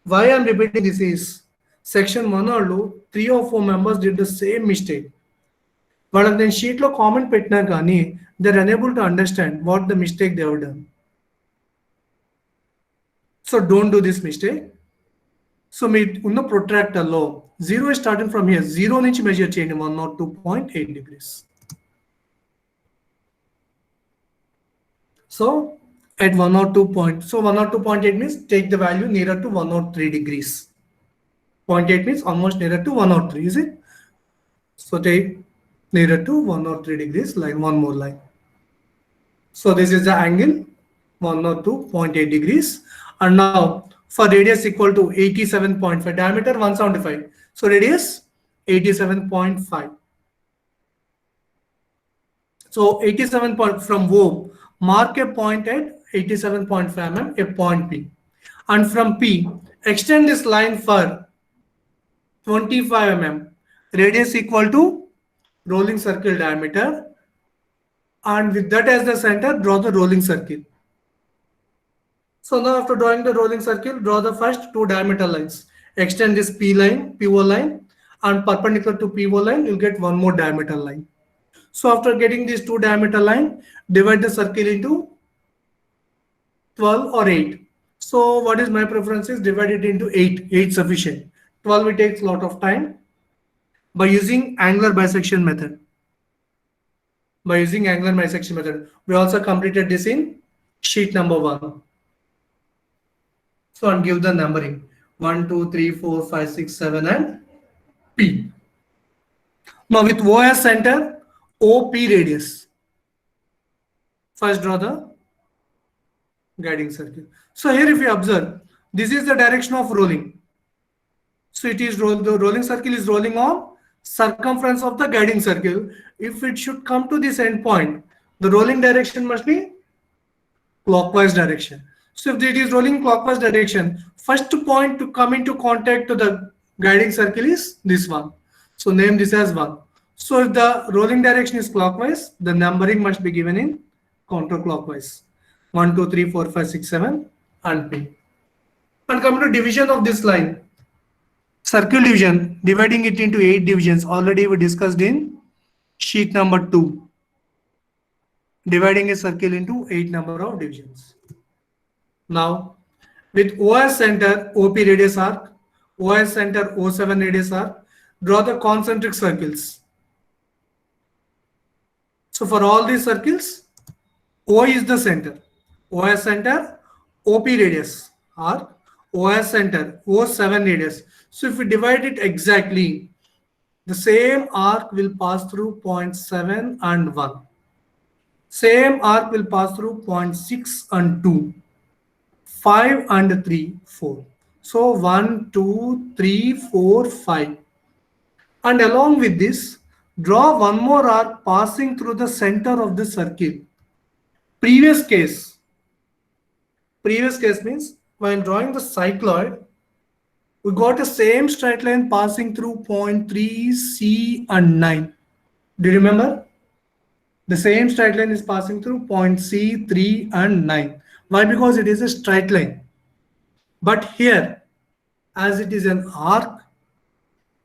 Why I am repeating this is, section 1 3 or 4 members did the same mistake. But then sheet lo comment petna gaani, they're unable to understand what the mistake they have done. So don't do this mistake. So meet unna protractor law. 0 is starting from here. 0 nunchi measure cheyandi 102.8 degrees. So at 102.8 means take the value nearer to 103 degrees. 0.8 means almost nearer to 103, is it? So take nearer to 103 degrees, line, one more line. So this is the angle, 102.8 degrees. And now for radius equal to 87.5, diameter 175. So radius 87.5. So 87 point from O, mark a point at 87.5 mm, a point P. And from P, extend this line for 25 mm, radius equal to rolling circle diameter. And with that as the center, draw the rolling circle. So now after drawing the rolling circle, draw the first two diameter lines. Extend this P line, PO line, and perpendicular to PO line, you'll get one more diameter line. So after getting these two diameter line, divide the circle into 12 or 8. So what is my preference is divide it into 8. 8 sufficient. 12 it takes a lot of time. By using angular bisection method. We also completed this in sheet number 1. So, and give the numbering 1, 2, 3, 4, 5, 6, 7, and P. Now, with O as center, OP radius. First, draw the guiding circle. So, here, if you observe, this is the direction of rolling. So, it is the rolling circle is rolling on circumference of the guiding circle. If it should come to this end point, the rolling direction must be clockwise direction. So if it is rolling clockwise direction, first point to come into contact to the guiding circle is this one. So name this as 1. So if the rolling direction is clockwise, the numbering must be given in counterclockwise. 1, 2, 3, 4, 5, 6, 7 and P. And coming to division of this line. Circle division, dividing it into 8 divisions, already we discussed in sheet number 2. Dividing a circle into 8 number of divisions. Now, with OS center, OP radius arc, OS center, O7 radius arc, draw the concentric circles. So for all these circles, O is the center. OS center, OP radius arc, OS center, O7 radius. So if we divide it exactly, the same arc will pass through point 7 and 1. Same arc will pass through point 6 and 2, 5 and 3, 4. So 1, 2, 3, 4, 5. And along with this, draw one more arc passing through the center of the circle. Previous case means when drawing the cycloid, we got the same straight line passing through point 3, C and 9. Do you remember? The same straight line is passing through point C, 3 and 9. Why? Because it is a straight line. But here, as it is an arc,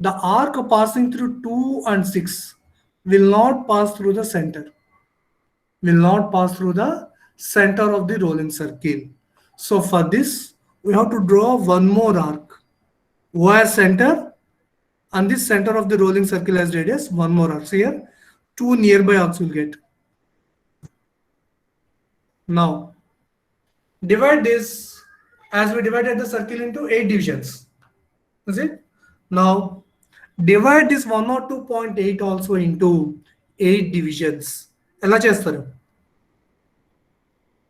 the arc passing through 2 and 6 will not pass through the center. Will not pass through the center of the rolling circle. So for this, we have to draw one more arc. O as center, and this center of the rolling circle as radius, one more arc. So here, 2 nearby arcs will get. Now, divide this as we divided the circle into 8 divisions. Is it? Now, divide this 102.8 also into 8 divisions. Ela chestaru.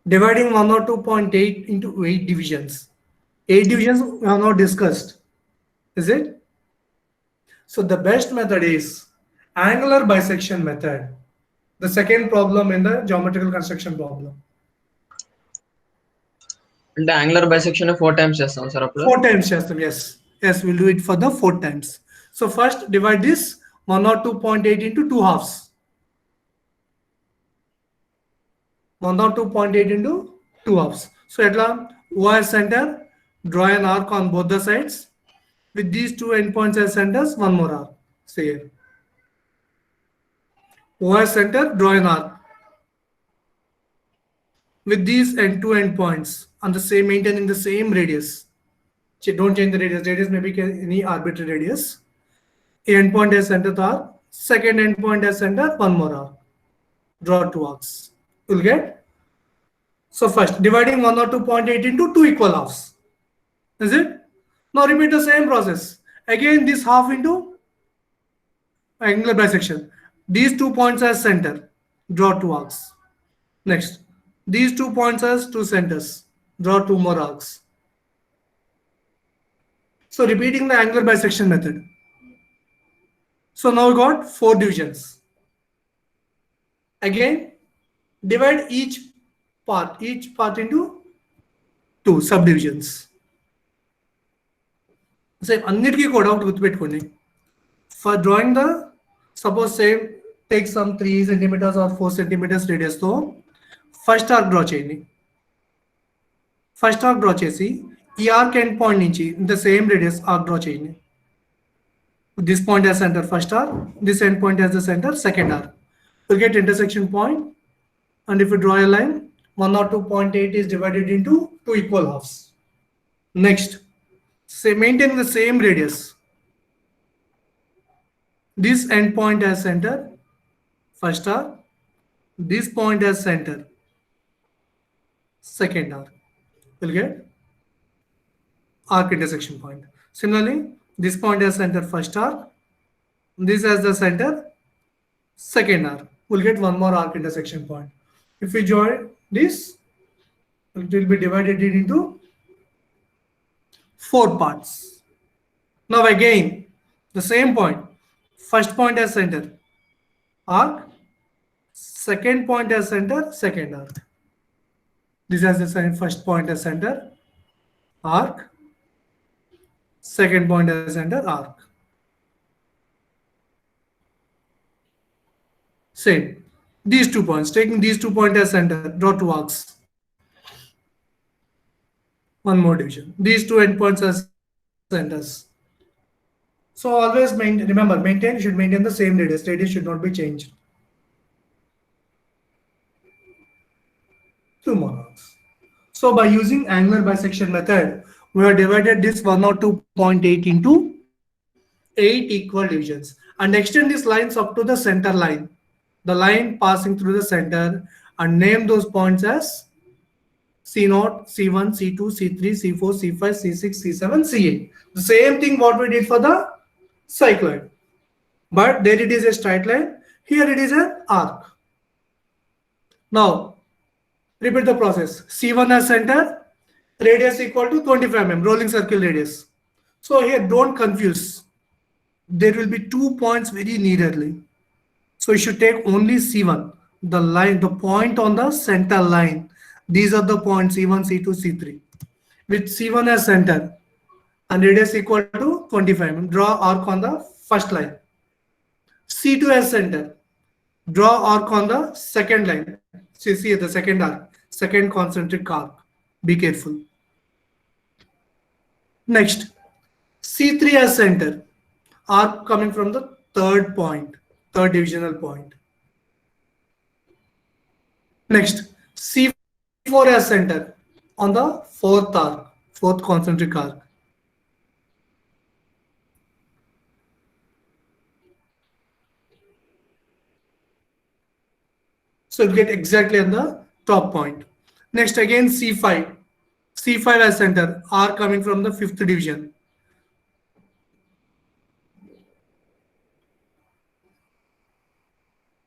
Dividing 102.8 into 8 divisions. 8 divisions we have not discussed. Is it? So the best method is angular bisection method. The second problem in the geometrical construction problem.
అంటే angular bisection 4 times చేస్తాం sir అప్పుడు
4 times చేస్తాం. Yes, we'll do it for the 4 times. So first divide this 102.8 into 2 halves. 102.8 into 2 halves. So etla O as center, draw an arc on both the sides. With these 2 endpoints as centers, one more arc. Say here. O as center, draw an arc. With these 2 endpoints on the same, maintaining the same radius. Don't change the radius. Radius may be any arbitrary radius. Endpoint as center to arc. Second endpoint as center, one more arc. Draw 2 arcs. You'll get. So first, dividing 102.8 into 2 equal halves. Is it? Now repeat the same process. Again, this half into angular bisection. These 2 points as center. Draw 2 arcs. Next, these 2 points as 2 centers. Draw 2 more arcs. So repeating the angular bisection method. So now we got 4 divisions. Again, divide each part into 2 subdivisions. So అన్నిటికీ కూడా ఒకటి గుర్తుపెట్టుకోండి. For drawing the, suppose say take some 3 centimeters or 4 centimeters radius తో first arc draw చేయండి. First arc draw చేసి ఈ arc end point నుంచి ఇంత సేమ్ రేడియస్ ఆర్క్ డ్రా చేయండి. This point as center first arc, this end point as the center second arc. You'll get intersection point, and if you draw a line, 102.8 is divided into 2 equal halves. Next, say maintain the same radius. This end point as center first arc, this point as center. second arc. We'll get arc intersection point. Similarly, this point has center first arc, this has the center second arc. We'll get one more arc intersection point. If we join this, it will be divided into 4 parts. Now again, the same point. First point has center arc, second point has center second arc. This has the same first point as center arc, second point as center arc. Same. These 2 points, taking these 2 points as center, draw 2 arcs. One more division. These 2 endpoints as centers. So always remember, you should maintain the same radius. Radius should not be changed. 2 more arcs. So by using angular bisection method, we have divided this 102.8 into 8 equal divisions and extend these lines up to the center line, the line passing through the center, and name those points as C0, C1, C2, C3, C4, C5, C6, C7, C8. The same thing what we did for the cycloid. But there it is a straight line. Here it is an arc. Now, repeat the process. C1 as center, radius equal to 25 mm, rolling circle radius. So here don't confuse. There will be 2 points very nearly. So you should take only C1, the line, the point on the center line. These are the points C1, C2, C3. With C1 as center and radius equal to 25 mm, draw arc on the first line. C2 as center, draw arc on the second line. See the second arc, second concentric arc. Be careful. Next, C3 as center, arc coming from the third point, third divisional point. Next, C4 as center on the fourth arc, fourth concentric arc. So you get exactly on the top point. Next again C5. C5 as center, arc coming from the fifth division.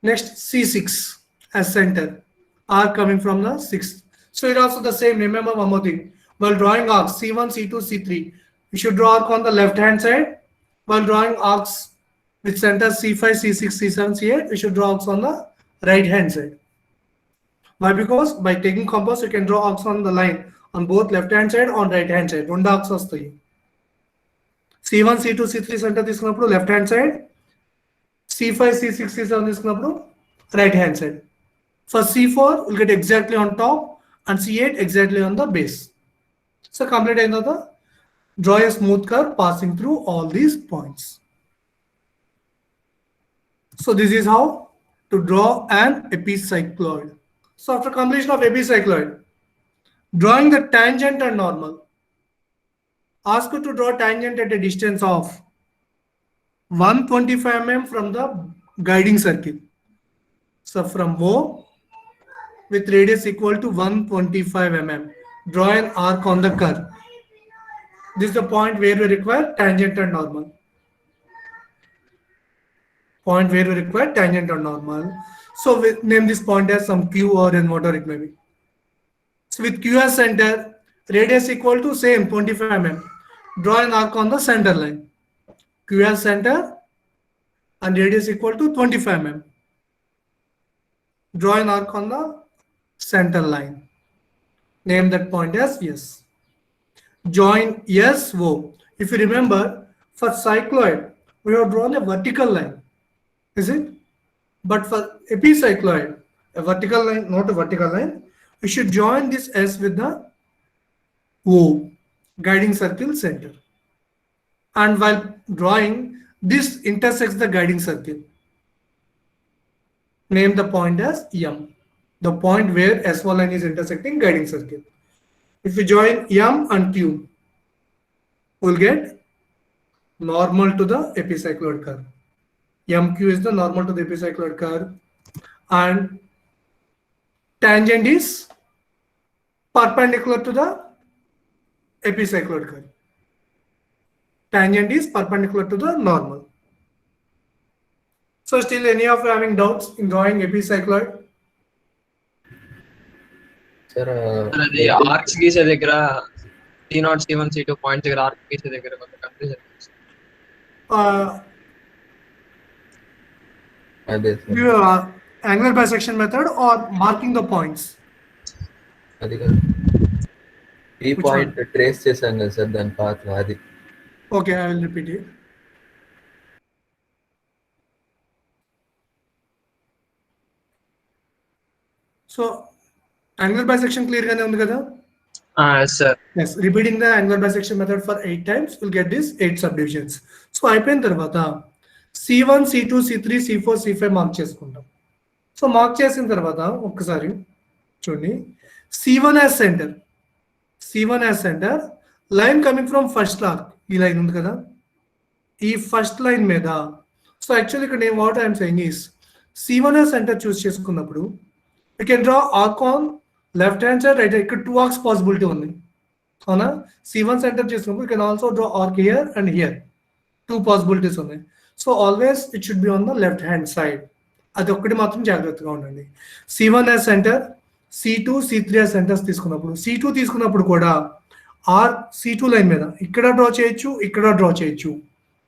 Next C6 as center, arc coming from the sixth. So it also the same. Remember one more thing. While drawing arcs C1, C2, C3, you should draw arc on the left hand side. While drawing arcs with center C5, C6, C7, C8, we should draw arcs on the right hand side. Why? Because by taking compass, you can draw arcs on the line on both left hand side on right hand side. Two arcs vastayi. C1, C2, C3 center తీసుకున్నప్పుడు left hand side, C5, C6, C7 తీసుకున్నప్పుడు right hand side. For C4, we'll get exactly on top and C8 exactly on the base. So complete another. Draw a smooth curve passing through all these points. So this is how to draw an epicycloid. So after completion of epicycloid, drawing the tangent and normal, ask you to draw tangent at a distance of 125 mm from the guiding circle. So from O with radius equal to 125 mm, draw an arc on the curve. This is the point where we require tangent and normal. Point where we require tangent or normal. So we name this point as some Q or N, whatever it may be. So with Q as center, radius equal to same 25 mm. Draw an arc on the center line. Q as center and radius equal to 25 mm. Draw an arc on the center line. Name that point as S. Join S, O. If you remember, for cycloid, we have drawn a vertical line. Is it? But for epicycloid, a vertical line, not a vertical line, we should join this S with the O, guiding circle center. And while drawing, this intersects the guiding circle. Name the point as M, the point where S1 line is intersecting guiding circle. If we join M and Q, we'll get normal to the epicycloid curve. MQ is the normal to the epicycloid curve, and tangent is perpendicular to the epicycloid curve. Tangent is perpendicular to the normal. So still any of you having doubts in drawing epicycloid?
Sir
అది arcs గీసే దగ్గర T0 C1 C2 points దగ్గర arc గీసే దగ్గర కొంచెం confusion.
అదే sir
You angular bisection method or marking the points?
అది కాదు ఈ
Which
పాయింట్ ట్రేస్ చేశాం కదా సార్ దాని పాత్ అది.
Okay, I will repeat it. So angular bisection clear గానే ఉంది కదా?
Yes sir.
Yes, repeating the angular bisection method for 8 times will get this 8 subdivisions. So అయిపోయిన తర్వాత C1, C2, C3, C4, C5 mark చేసుకుంటాం. So mark చేసిన తర్వాత ఒక్కసారి చూడండి, C1 as center, C1 as center, line coming from first arc, ఈ line ఉంది కదా, ఈ ఫస్ట్ లైన్ మీద. సో యాక్చువల్లీ ఇక్కడ నేను what I'm saying is C1 as center choose చేసుకున్నప్పుడు you can draw arc on left hand side, right. ఇక్కడ 2 arcs possibility ఉంది అవునా. C1 సెంటర్ చేసుకున్నప్పుడు you can also draw arc here and here, 2 possibilities ఉన్నాయి. So always it should be on the left hand side. అది ఒక్కటి మాత్రం జాగ్రత్తగా ఉండండి. C1 as centre, C2, C3 as centres తీసుకున్నప్పుడు, C2 తీసుకున్నప్పుడు కూడా C2 లైన్ మీద ఇక్కడ డ్రా చేయొచ్చు, ఇక్కడ డ్రా చేయొచ్చు.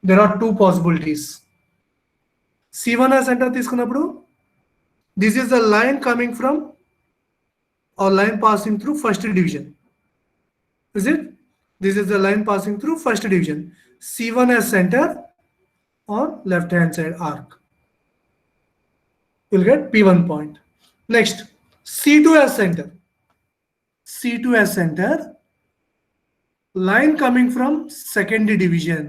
There are 2 possibilities. C1 as center తీసుకున్నప్పుడు this is the line coming from or line passing through first division. Is it? This is the line passing through first division. C1 as center on left hand side arc. You'll get P1 point. Next, C2 as center. C2 as center, line coming from second division.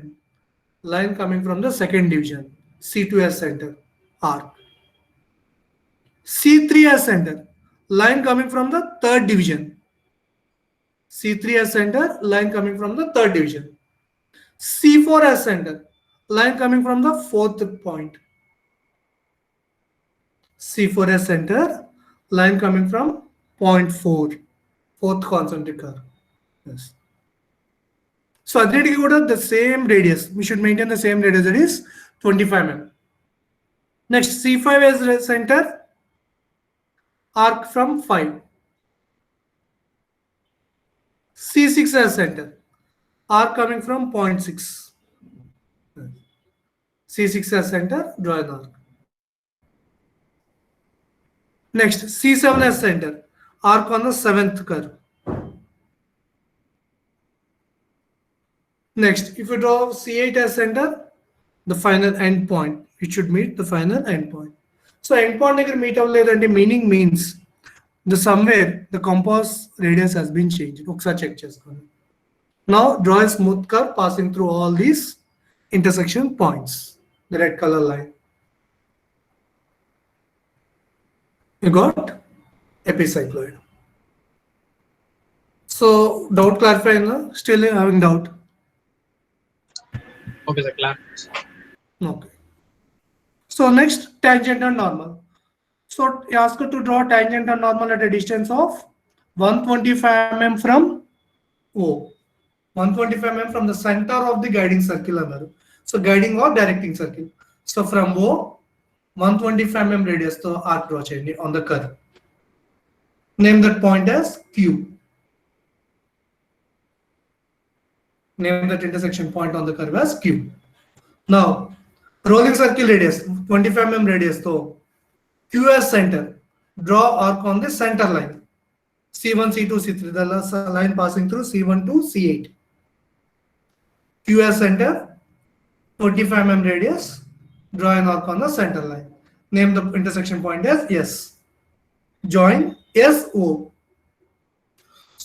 Line coming from the second division. C2 as center arc. C3 as center, line coming from the third division. C3 as center, line coming from the third division. C4 as center, line coming from the fourth point. C4 as center, line coming from point 4, fourth concentric curve. Yes. So additionally, go to the same radius. We should maintain the same radius, that is 25 mm. Next, C5 as center, arc from 5. C6 as center, arc coming from 0.6. C6 as center, draw an arc. Next, C7 as center, arc on the 7th curve. Next, if you draw C8 as center, the final end point, it should meet the final end point. So end point దగ్గర meet అవ్వలేదంటే meaning means the somewhere the compass radius has been changed. ఒకసారి check చేసుకోండి. Now draw a smooth curve passing through all these intersection points, the red color line. You got epicycloid. So doubt clarified na? Still having doubt?
Okay sir, class.
Okay. So next, tangent and normal. So you ask to draw tangent and normal at a distance of 125 mm from O. 125 mm from the center of the guiding circle. So guiding or directing circle. So from O, 125 mm radius to arc draw on the curve. Name that point as Q. Name that intersection point on the curve as Q. Now, rolling circle radius, 25 mm radius. So Q as center, draw arc on the center line. C1, C2, C3, the line passing through C1 to C8. Q as center, 25 mm radius, draw an arc on the center line. Name the intersection point as S. Join SO.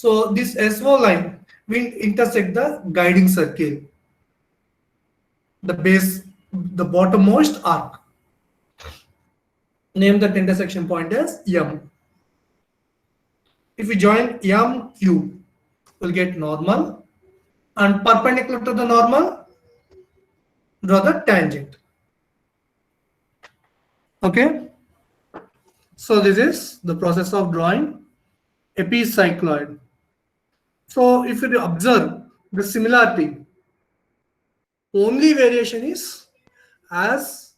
So this SO line will intersect the guiding circle, the base, the bottommost arc. Name that intersection point as M. If we join M, Q, we'll get normal, and perpendicular to the normal, draw the tangent. Okay. So this is the process of drawing epicycloid. So if you observe the similarity, only variation is as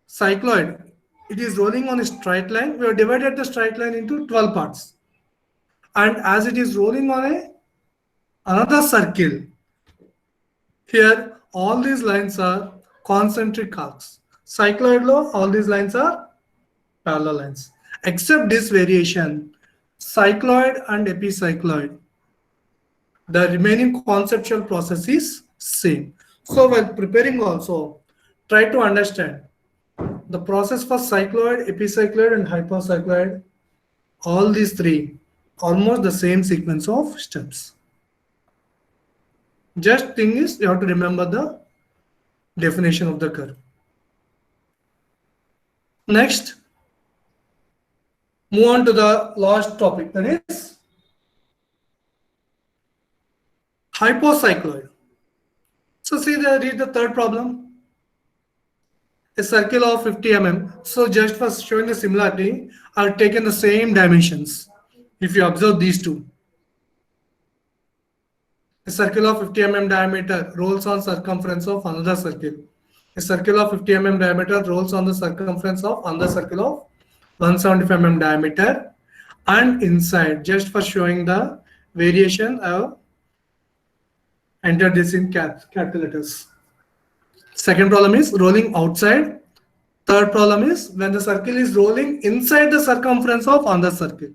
cycloid, it is rolling on a straight line. We have divided the straight line into 12 parts. And as it is rolling on another circle, here all these lines are concentric arcs. Cycloid law, all these lines are parallel lines. Except this variation, cycloid and epicycloid, the remaining conceptual process is same. So while preparing also, try to understand the process for cycloid, epicycloid and hypocycloid, all these three, almost the same sequence of steps. Just thing is, you have to remember the definition of the curve. Next, move on to the last topic, that is hypocycloid. So read the third problem. A circle of 50 mm. So just for showing the similarity, I've taken the same dimensions. If you observe these two, a circle of 50 mm diameter rolls on circumference of another circle. A circle of 50 mm diameter rolls on the circumference of another circle of 175 mm diameter. And inside, just for showing the variation, I have entered this in capital letters. Second problem is rolling outside. Third problem is when the circle is rolling inside the circumference of another circle.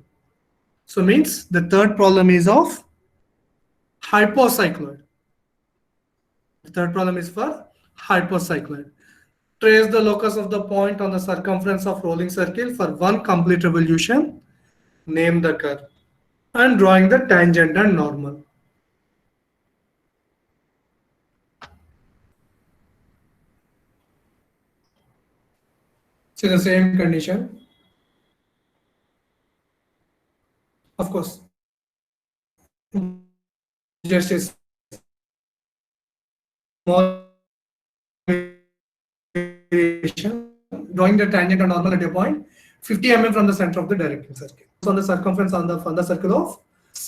So means the third problem is of hypocycloid. The third problem is for hypocycloid. Trace the locus of the point on the circumference of rolling circle for one complete revolution. Name the curve. And drawing the tangent and normal. So the same condition. Of course, just a small variation, drawing the tangent and normal at a point 50 mm from the center of the directing circle. So on the circumference on the circle of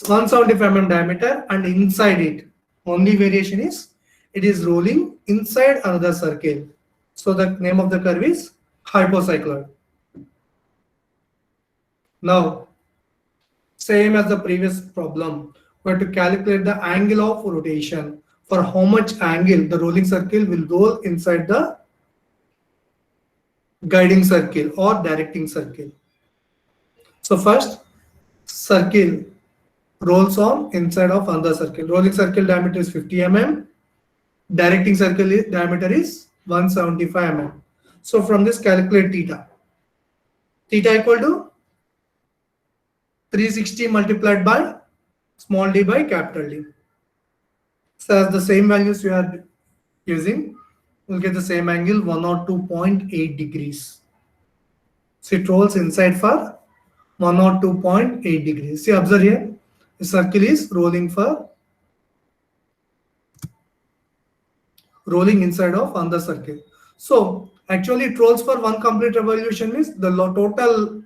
175 mm diameter, and inside it, only variation is it is rolling inside another circle. So the name of the curve is hypocycloid. Now, same as the previous problem, we have to calculate the angle of rotation. For how much angle the rolling circle will roll inside the guiding circle or directing circle. So first, circle rolls on inside of another circle. Rolling circle diameter is 50 mm. Directing circle diameter is 175 mm. So from this, calculate theta. Theta equal to 360 multiplied by small d by capital D. So as the same values we are using, we'll get the same angle, 102.8 degrees. So it rolls inside for 102.8 degrees. See, observe here, the circle is rolling inside of another circle. So actually it rolls for one complete revolution, means the total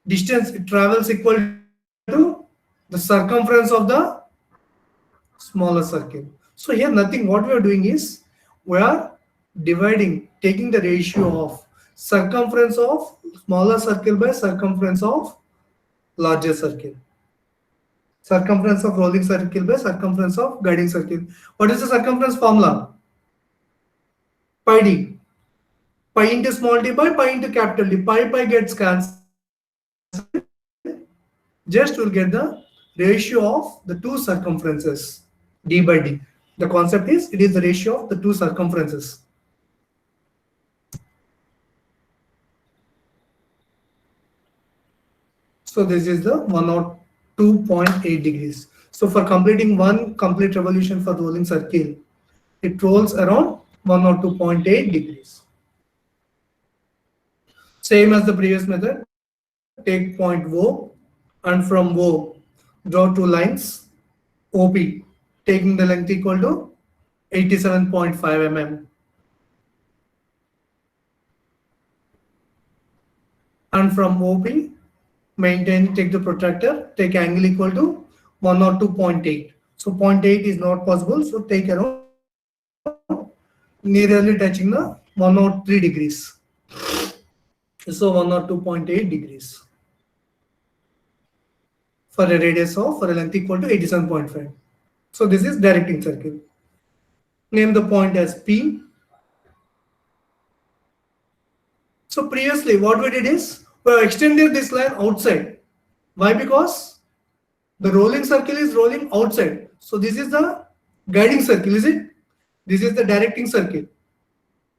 distance it travels equal to the circumference of the smaller circle. So here nothing, what we are doing is we are dividing, taking the ratio of circumference of smaller circle by circumference of larger circle. Circumference of rolling circle by circumference of guiding circle. What is the circumference formula? Pi d. Pi into small d by pi into capital D. Pi gets cancelled. Just will get the ratio of the two circumferences, d by d. The concept is it is the ratio of the two circumferences. So this is the 102.8 degrees. So for completing one complete revolution for rolling circle, it rolls around 102.8 degrees. Same as the previous method, take point O, and from O, draw two lines, OP, taking the length equal to 87.5 mm. And from OP, take the protractor, take angle equal to 102.8. So 0.8 is not possible. So take around nearly touching the 103 degrees. So 102.8 degrees for a radius of, for a length equal to 87.5. So this is directing circle. Name the point as P. So previously what we did is we have extended this line outside. Why? Because the rolling circle is rolling outside. So this is the guiding circle, is it? This is the directing circle.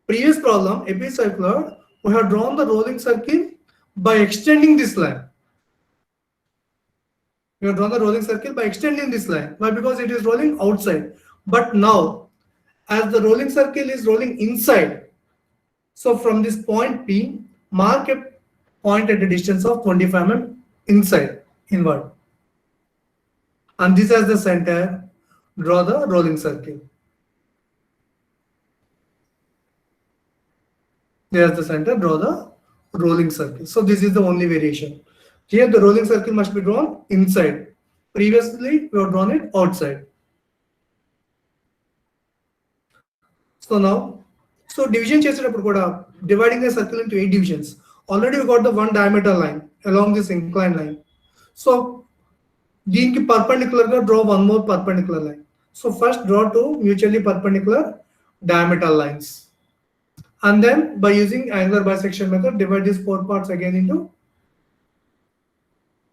Previous problem, epicycloid, we have drawn the rolling circle by extending this line. We have drawn the rolling circle by extending this line. Why? Because it is rolling outside. But now, as the rolling circle is rolling inside, so from this point P, mark a point at a distance of 25 mm inside, inward. And this as the center, draw the rolling circle. There's the center, draw the rolling circle. So this is the only variation. Here the rolling circle must be drawn inside. Previously we have drawn it outside. So now, so division chesinapudu kuda dividing the circle into 8 divisions. Already we got the one diameter line along this inclined line. So దీనికి perpendicular గా draw one more perpendicular line. So first draw two mutually perpendicular diameter lines. And then by using angular bisection method, divide these 4 parts again into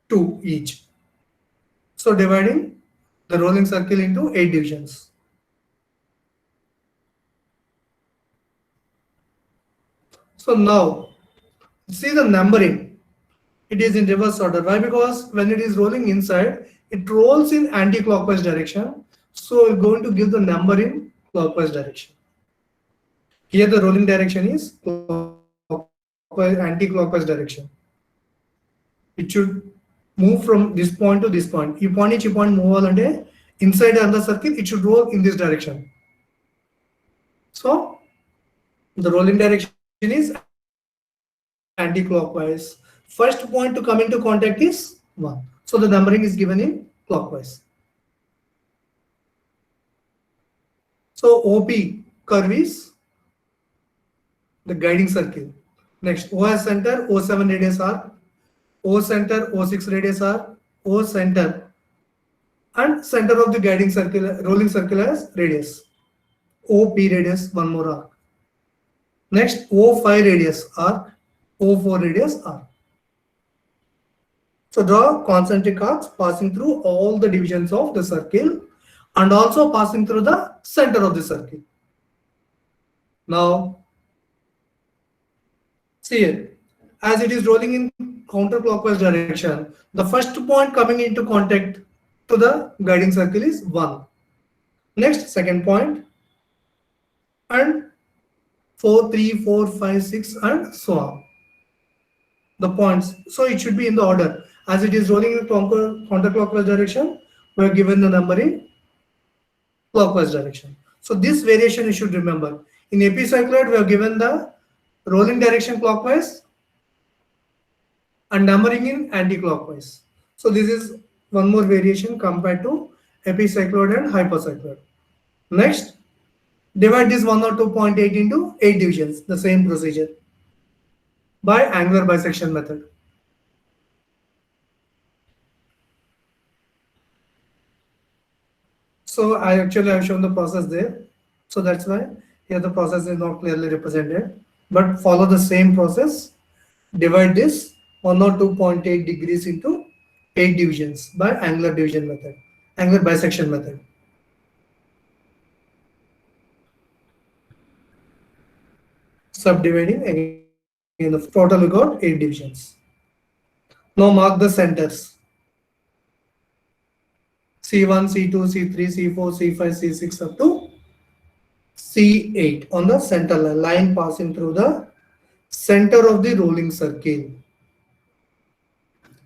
2 each. So dividing the rolling circle into 8 divisions. So now see the numbering. It is in reverse order. Why? Because when it is rolling inside, it rolls in anti-clockwise direction. So we're going to give the number in clockwise direction. Here the rolling direction is anti-clockwise direction. It should move from this point to this point. You point each point move on inside the circle, it should roll in this direction. So the rolling direction is anti-clockwise. First point to come into contact is 1. So the numbering is given in clockwise. So OP curve is the guiding circle. Next, OS center, O7 radius arc, O center, O6 radius arc, O center, and center of the guiding circle, rolling circle as radius. OP radius, one more arc. Next, O5 radius arc, O4 radius arc. So draw concentric arcs passing through all the divisions of the circle and also passing through the center of the circle. Now, see here, as it is rolling in counterclockwise direction, the first point coming into contact to the guiding circle is 1. Next, second point, and 4, 3, 4, 5, 6, and so on. The points. So it should be in the order. As it is rolling in counterclockwise direction, we are given the number in clockwise direction. So this variation you should remember. In epicycloid, we have given the rolling direction clockwise and numbering in anti-clockwise. So this is one more variation compared to epicycloid and hypocycloid. Next, divide this 102.8 into 8 divisions, the same procedure, by angular bisection method. So I actually have shown the process there. So that's why here the process is not clearly represented. But follow the same process. Divide this 102.8 degrees into 8 divisions by angular division method, angular bisection method. Subdividing again, the total we got 8 divisions. Now mark the centers. C1, C2, C3, C4, C5, C6 up to C8 on the center line passing through the center of the rolling circle.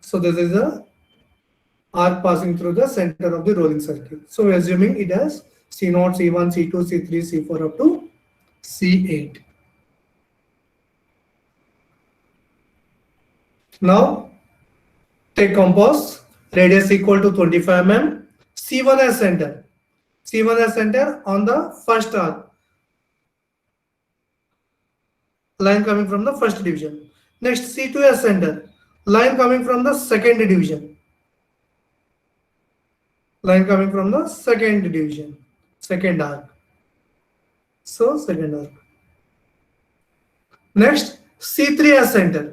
So this is the arc passing through the center of the rolling circle. So we're assuming it has C0, C1, C2, C3, C4 up to C8. Now take compass, radius equal to 25 mm. C1 as center. C1 as center on the first arc. Line coming from the first division. Next, C2 as center. Line coming from the second division. Line coming from the second division. Second arc. So, second arc. Next, C3 as center.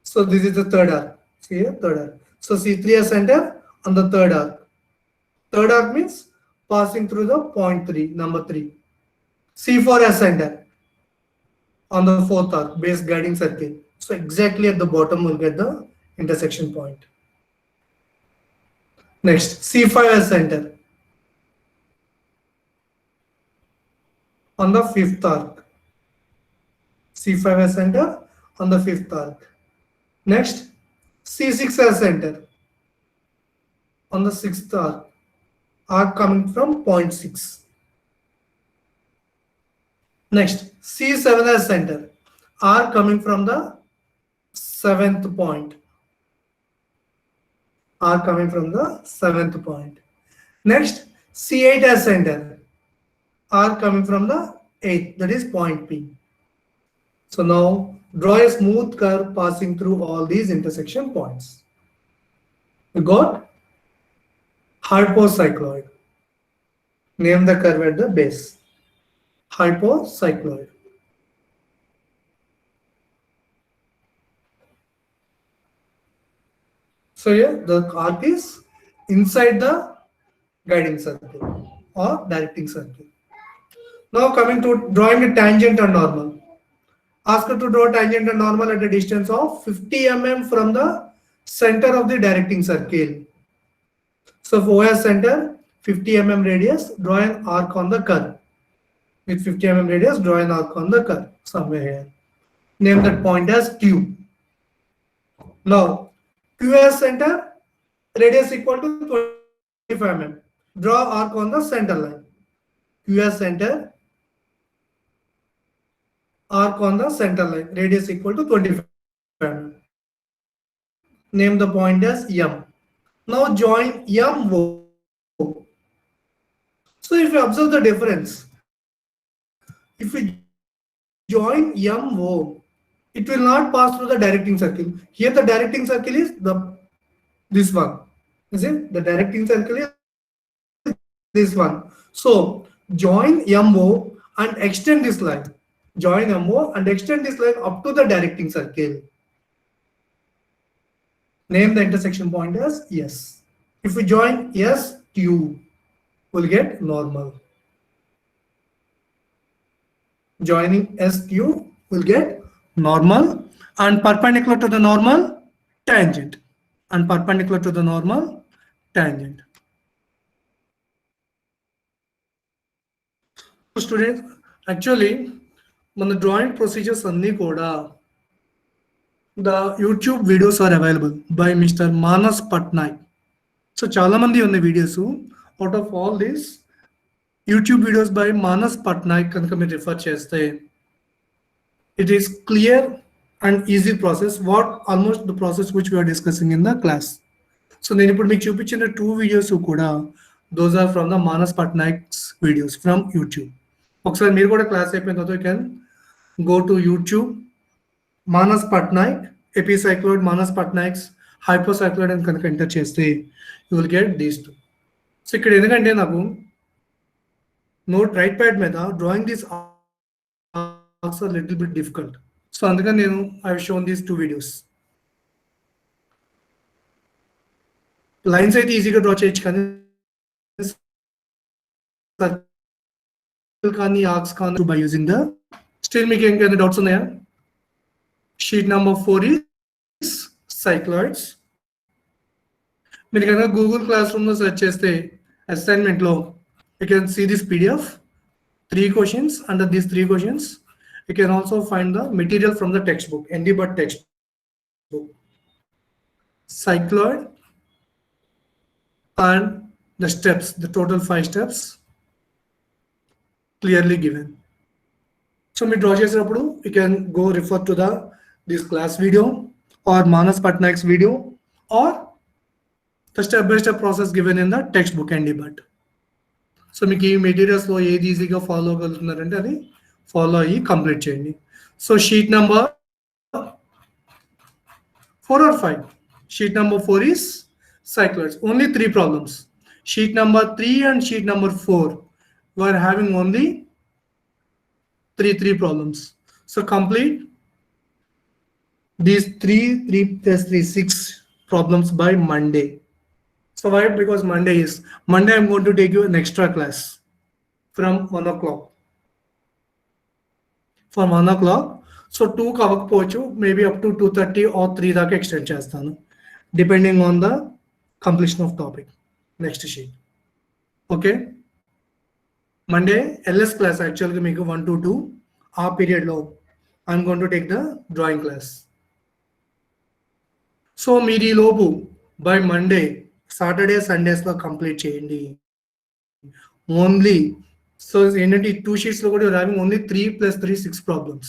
So, this is the third arc. See here, third arc. So, C3 as center on the third arc. Third arc means passing through the point 3, number 3. C4 as center on the fourth arc, base guiding circle. So exactly at the bottom we'll get the intersection point. Next, C5 as center on the fifth arc. C5 as center on the fifth arc. Next, C6 as center on the sixth arc. Arc coming from point 6. Next, C7 as center. Arc coming from the seventh point. Arc coming from the seventh point. Next, C8 as center. Arc coming from the eighth, that is point P. So now draw a smooth curve passing through all these intersection points. You got hypocycloid. Name the curve at the base. Hypocycloid. So here the arc is inside the guiding circle or directing circle. Now coming to drawing a tangent and normal. Ask her to draw tangent and normal at a distance of 50 mm from the center of the directing circle. So for OS center, 50 mm radius, draw an arc on the curve. With 50 mm radius, draw an arc on the curve somewhere here. Name that point as Q. Now, Q as center, radius equal to 25 mm. Draw arc on the center line. Q as center, arc on the center line, radius equal to 25 mm. Name the point as M. Now join M, O. So if you observe the difference, if we join M, O, it will not pass through the directing circle. Here the directing circle is this one. Is it? The directing circle is this one. So join MO and extend this line. Join MO and extend this line up to the directing circle. Name the intersection point as S. If we join S, Q, we'll get normal. Joining SQ will get normal, and perpendicular to the normal, tangent, and perpendicular to the normal, tangent. Students, actually, మన drawing procedures అన్ని కూడా the YouTube videos are available by Mr. Manas Patnaik. So చాలా మంది ఉన్న videos, out of all these YouTube videos by Manas Patnaik కనుక మీరు refer చేస్తే it is clear and easy process, what almost the process which we are discussing in the class. So నేను ఇప్పుడు మీకు చూపించిన 2 videos కూడా those are from the Manas Patnaik's videos from YouTube. ఒకసారి మీరు కూడా క్లాస్ అయిపోయిన తర్వాత you can go to YouTube, Manas Patnaik, epicycloid, Manas Patnaik's hypocycloid అని కనుక ఎంటర్ చేస్తే you will get these two. So ఇక్కడ ఎందుకంటే నాకు నోట్ రైట్ ప్యాడ్ మీద drawing this arcs are little bit difficult. So అందుకని నేను I have shown these 2 videos. Lines అయితే ఈజీగా డ్రా చేయొచ్చు కానీ కానీ ఆర్క్స్ కానీ బై యూజింగ్ ద స్టిల్ మీకు ఇంకేమైనా డౌట్స్ ఉన్నాయా? Sheet number 4 is cycloids. మీరు కనుక గూగుల్ క్లాస్ రూమ్లో సెర్చ్ చేస్తే అసైన్మెంట్లో you can see this PDF, 3 questions. Under these 3 questions, you can also find the material from the textbook, ND Bhatt textbook. Cycloid and the steps, the total 5 steps clearly given. So me draw chesinapudu you can go refer to this class video or Manas Patnaik's video or the step-by-step process given in the textbook and debut. So మీకు ఈ మెటీరియల్స్లో ఏది ఈజీగా follow అవ్వగలుగుతున్నారంటే అది follow అయ్యి complete చేయండి. So sheet number 4 or 5. Sheet number 4 is cycloids. Only 3 problems. Sheet number 3 and sheet number 4 were having only three problems. So complete these 3 plus 3, 6 problems by Monday. So why? Because Monday I'm going to take you an extra class from 1 o'clock. From 1 o'clock. So 2 కవ్వకపోవచ్చు, maybe up to 2:30 or 3 దాకా extend చేస్తాను, depending on the completion of topic. Next sheet. Okay. Monday LS class actually మీకు 1 to 2 ఆ period లో I'm going to take the drawing class. So మీరు ఈ లోపు by Monday Saturday Sundays లో complete చేయండి. ఓన్లీ సో ఏంటంటే ఈ 2 sheets లో కూడా you're having only 3 plus 3 6 problems.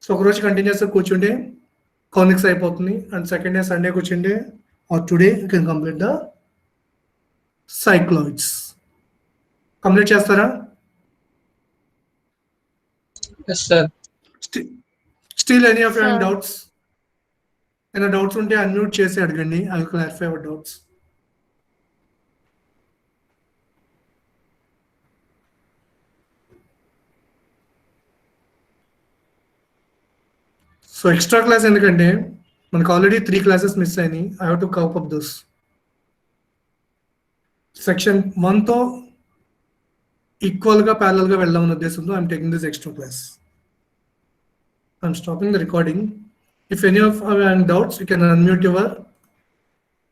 So ఒకరోజు కంటిన్యూస్గా కూర్చుంటే కానిక్స్ అయిపోతుంది, అండ్ సెకండ్ డే సండే కూర్చుంటే or today you can complete the cycloids. Complete చేస్తారా?
Yes, sir.
Still any of
Sir.
Your doubts? ఏమైనా డౌట్స్ ఉంటే అన్మ్యూట్ చేసి అడగండి, I will clarify our doubts. So extra class ఎందుకంటే మనకు already 3 classes miss అయినాయి. I have to cope up this. Section 1తో ఈక్వల్గా ప్యారలల్గా వెళ్దామన్న ఉద్దేశంతో I'm taking this extra class. I'm stopping the recording. If any of our doubts you can unmute your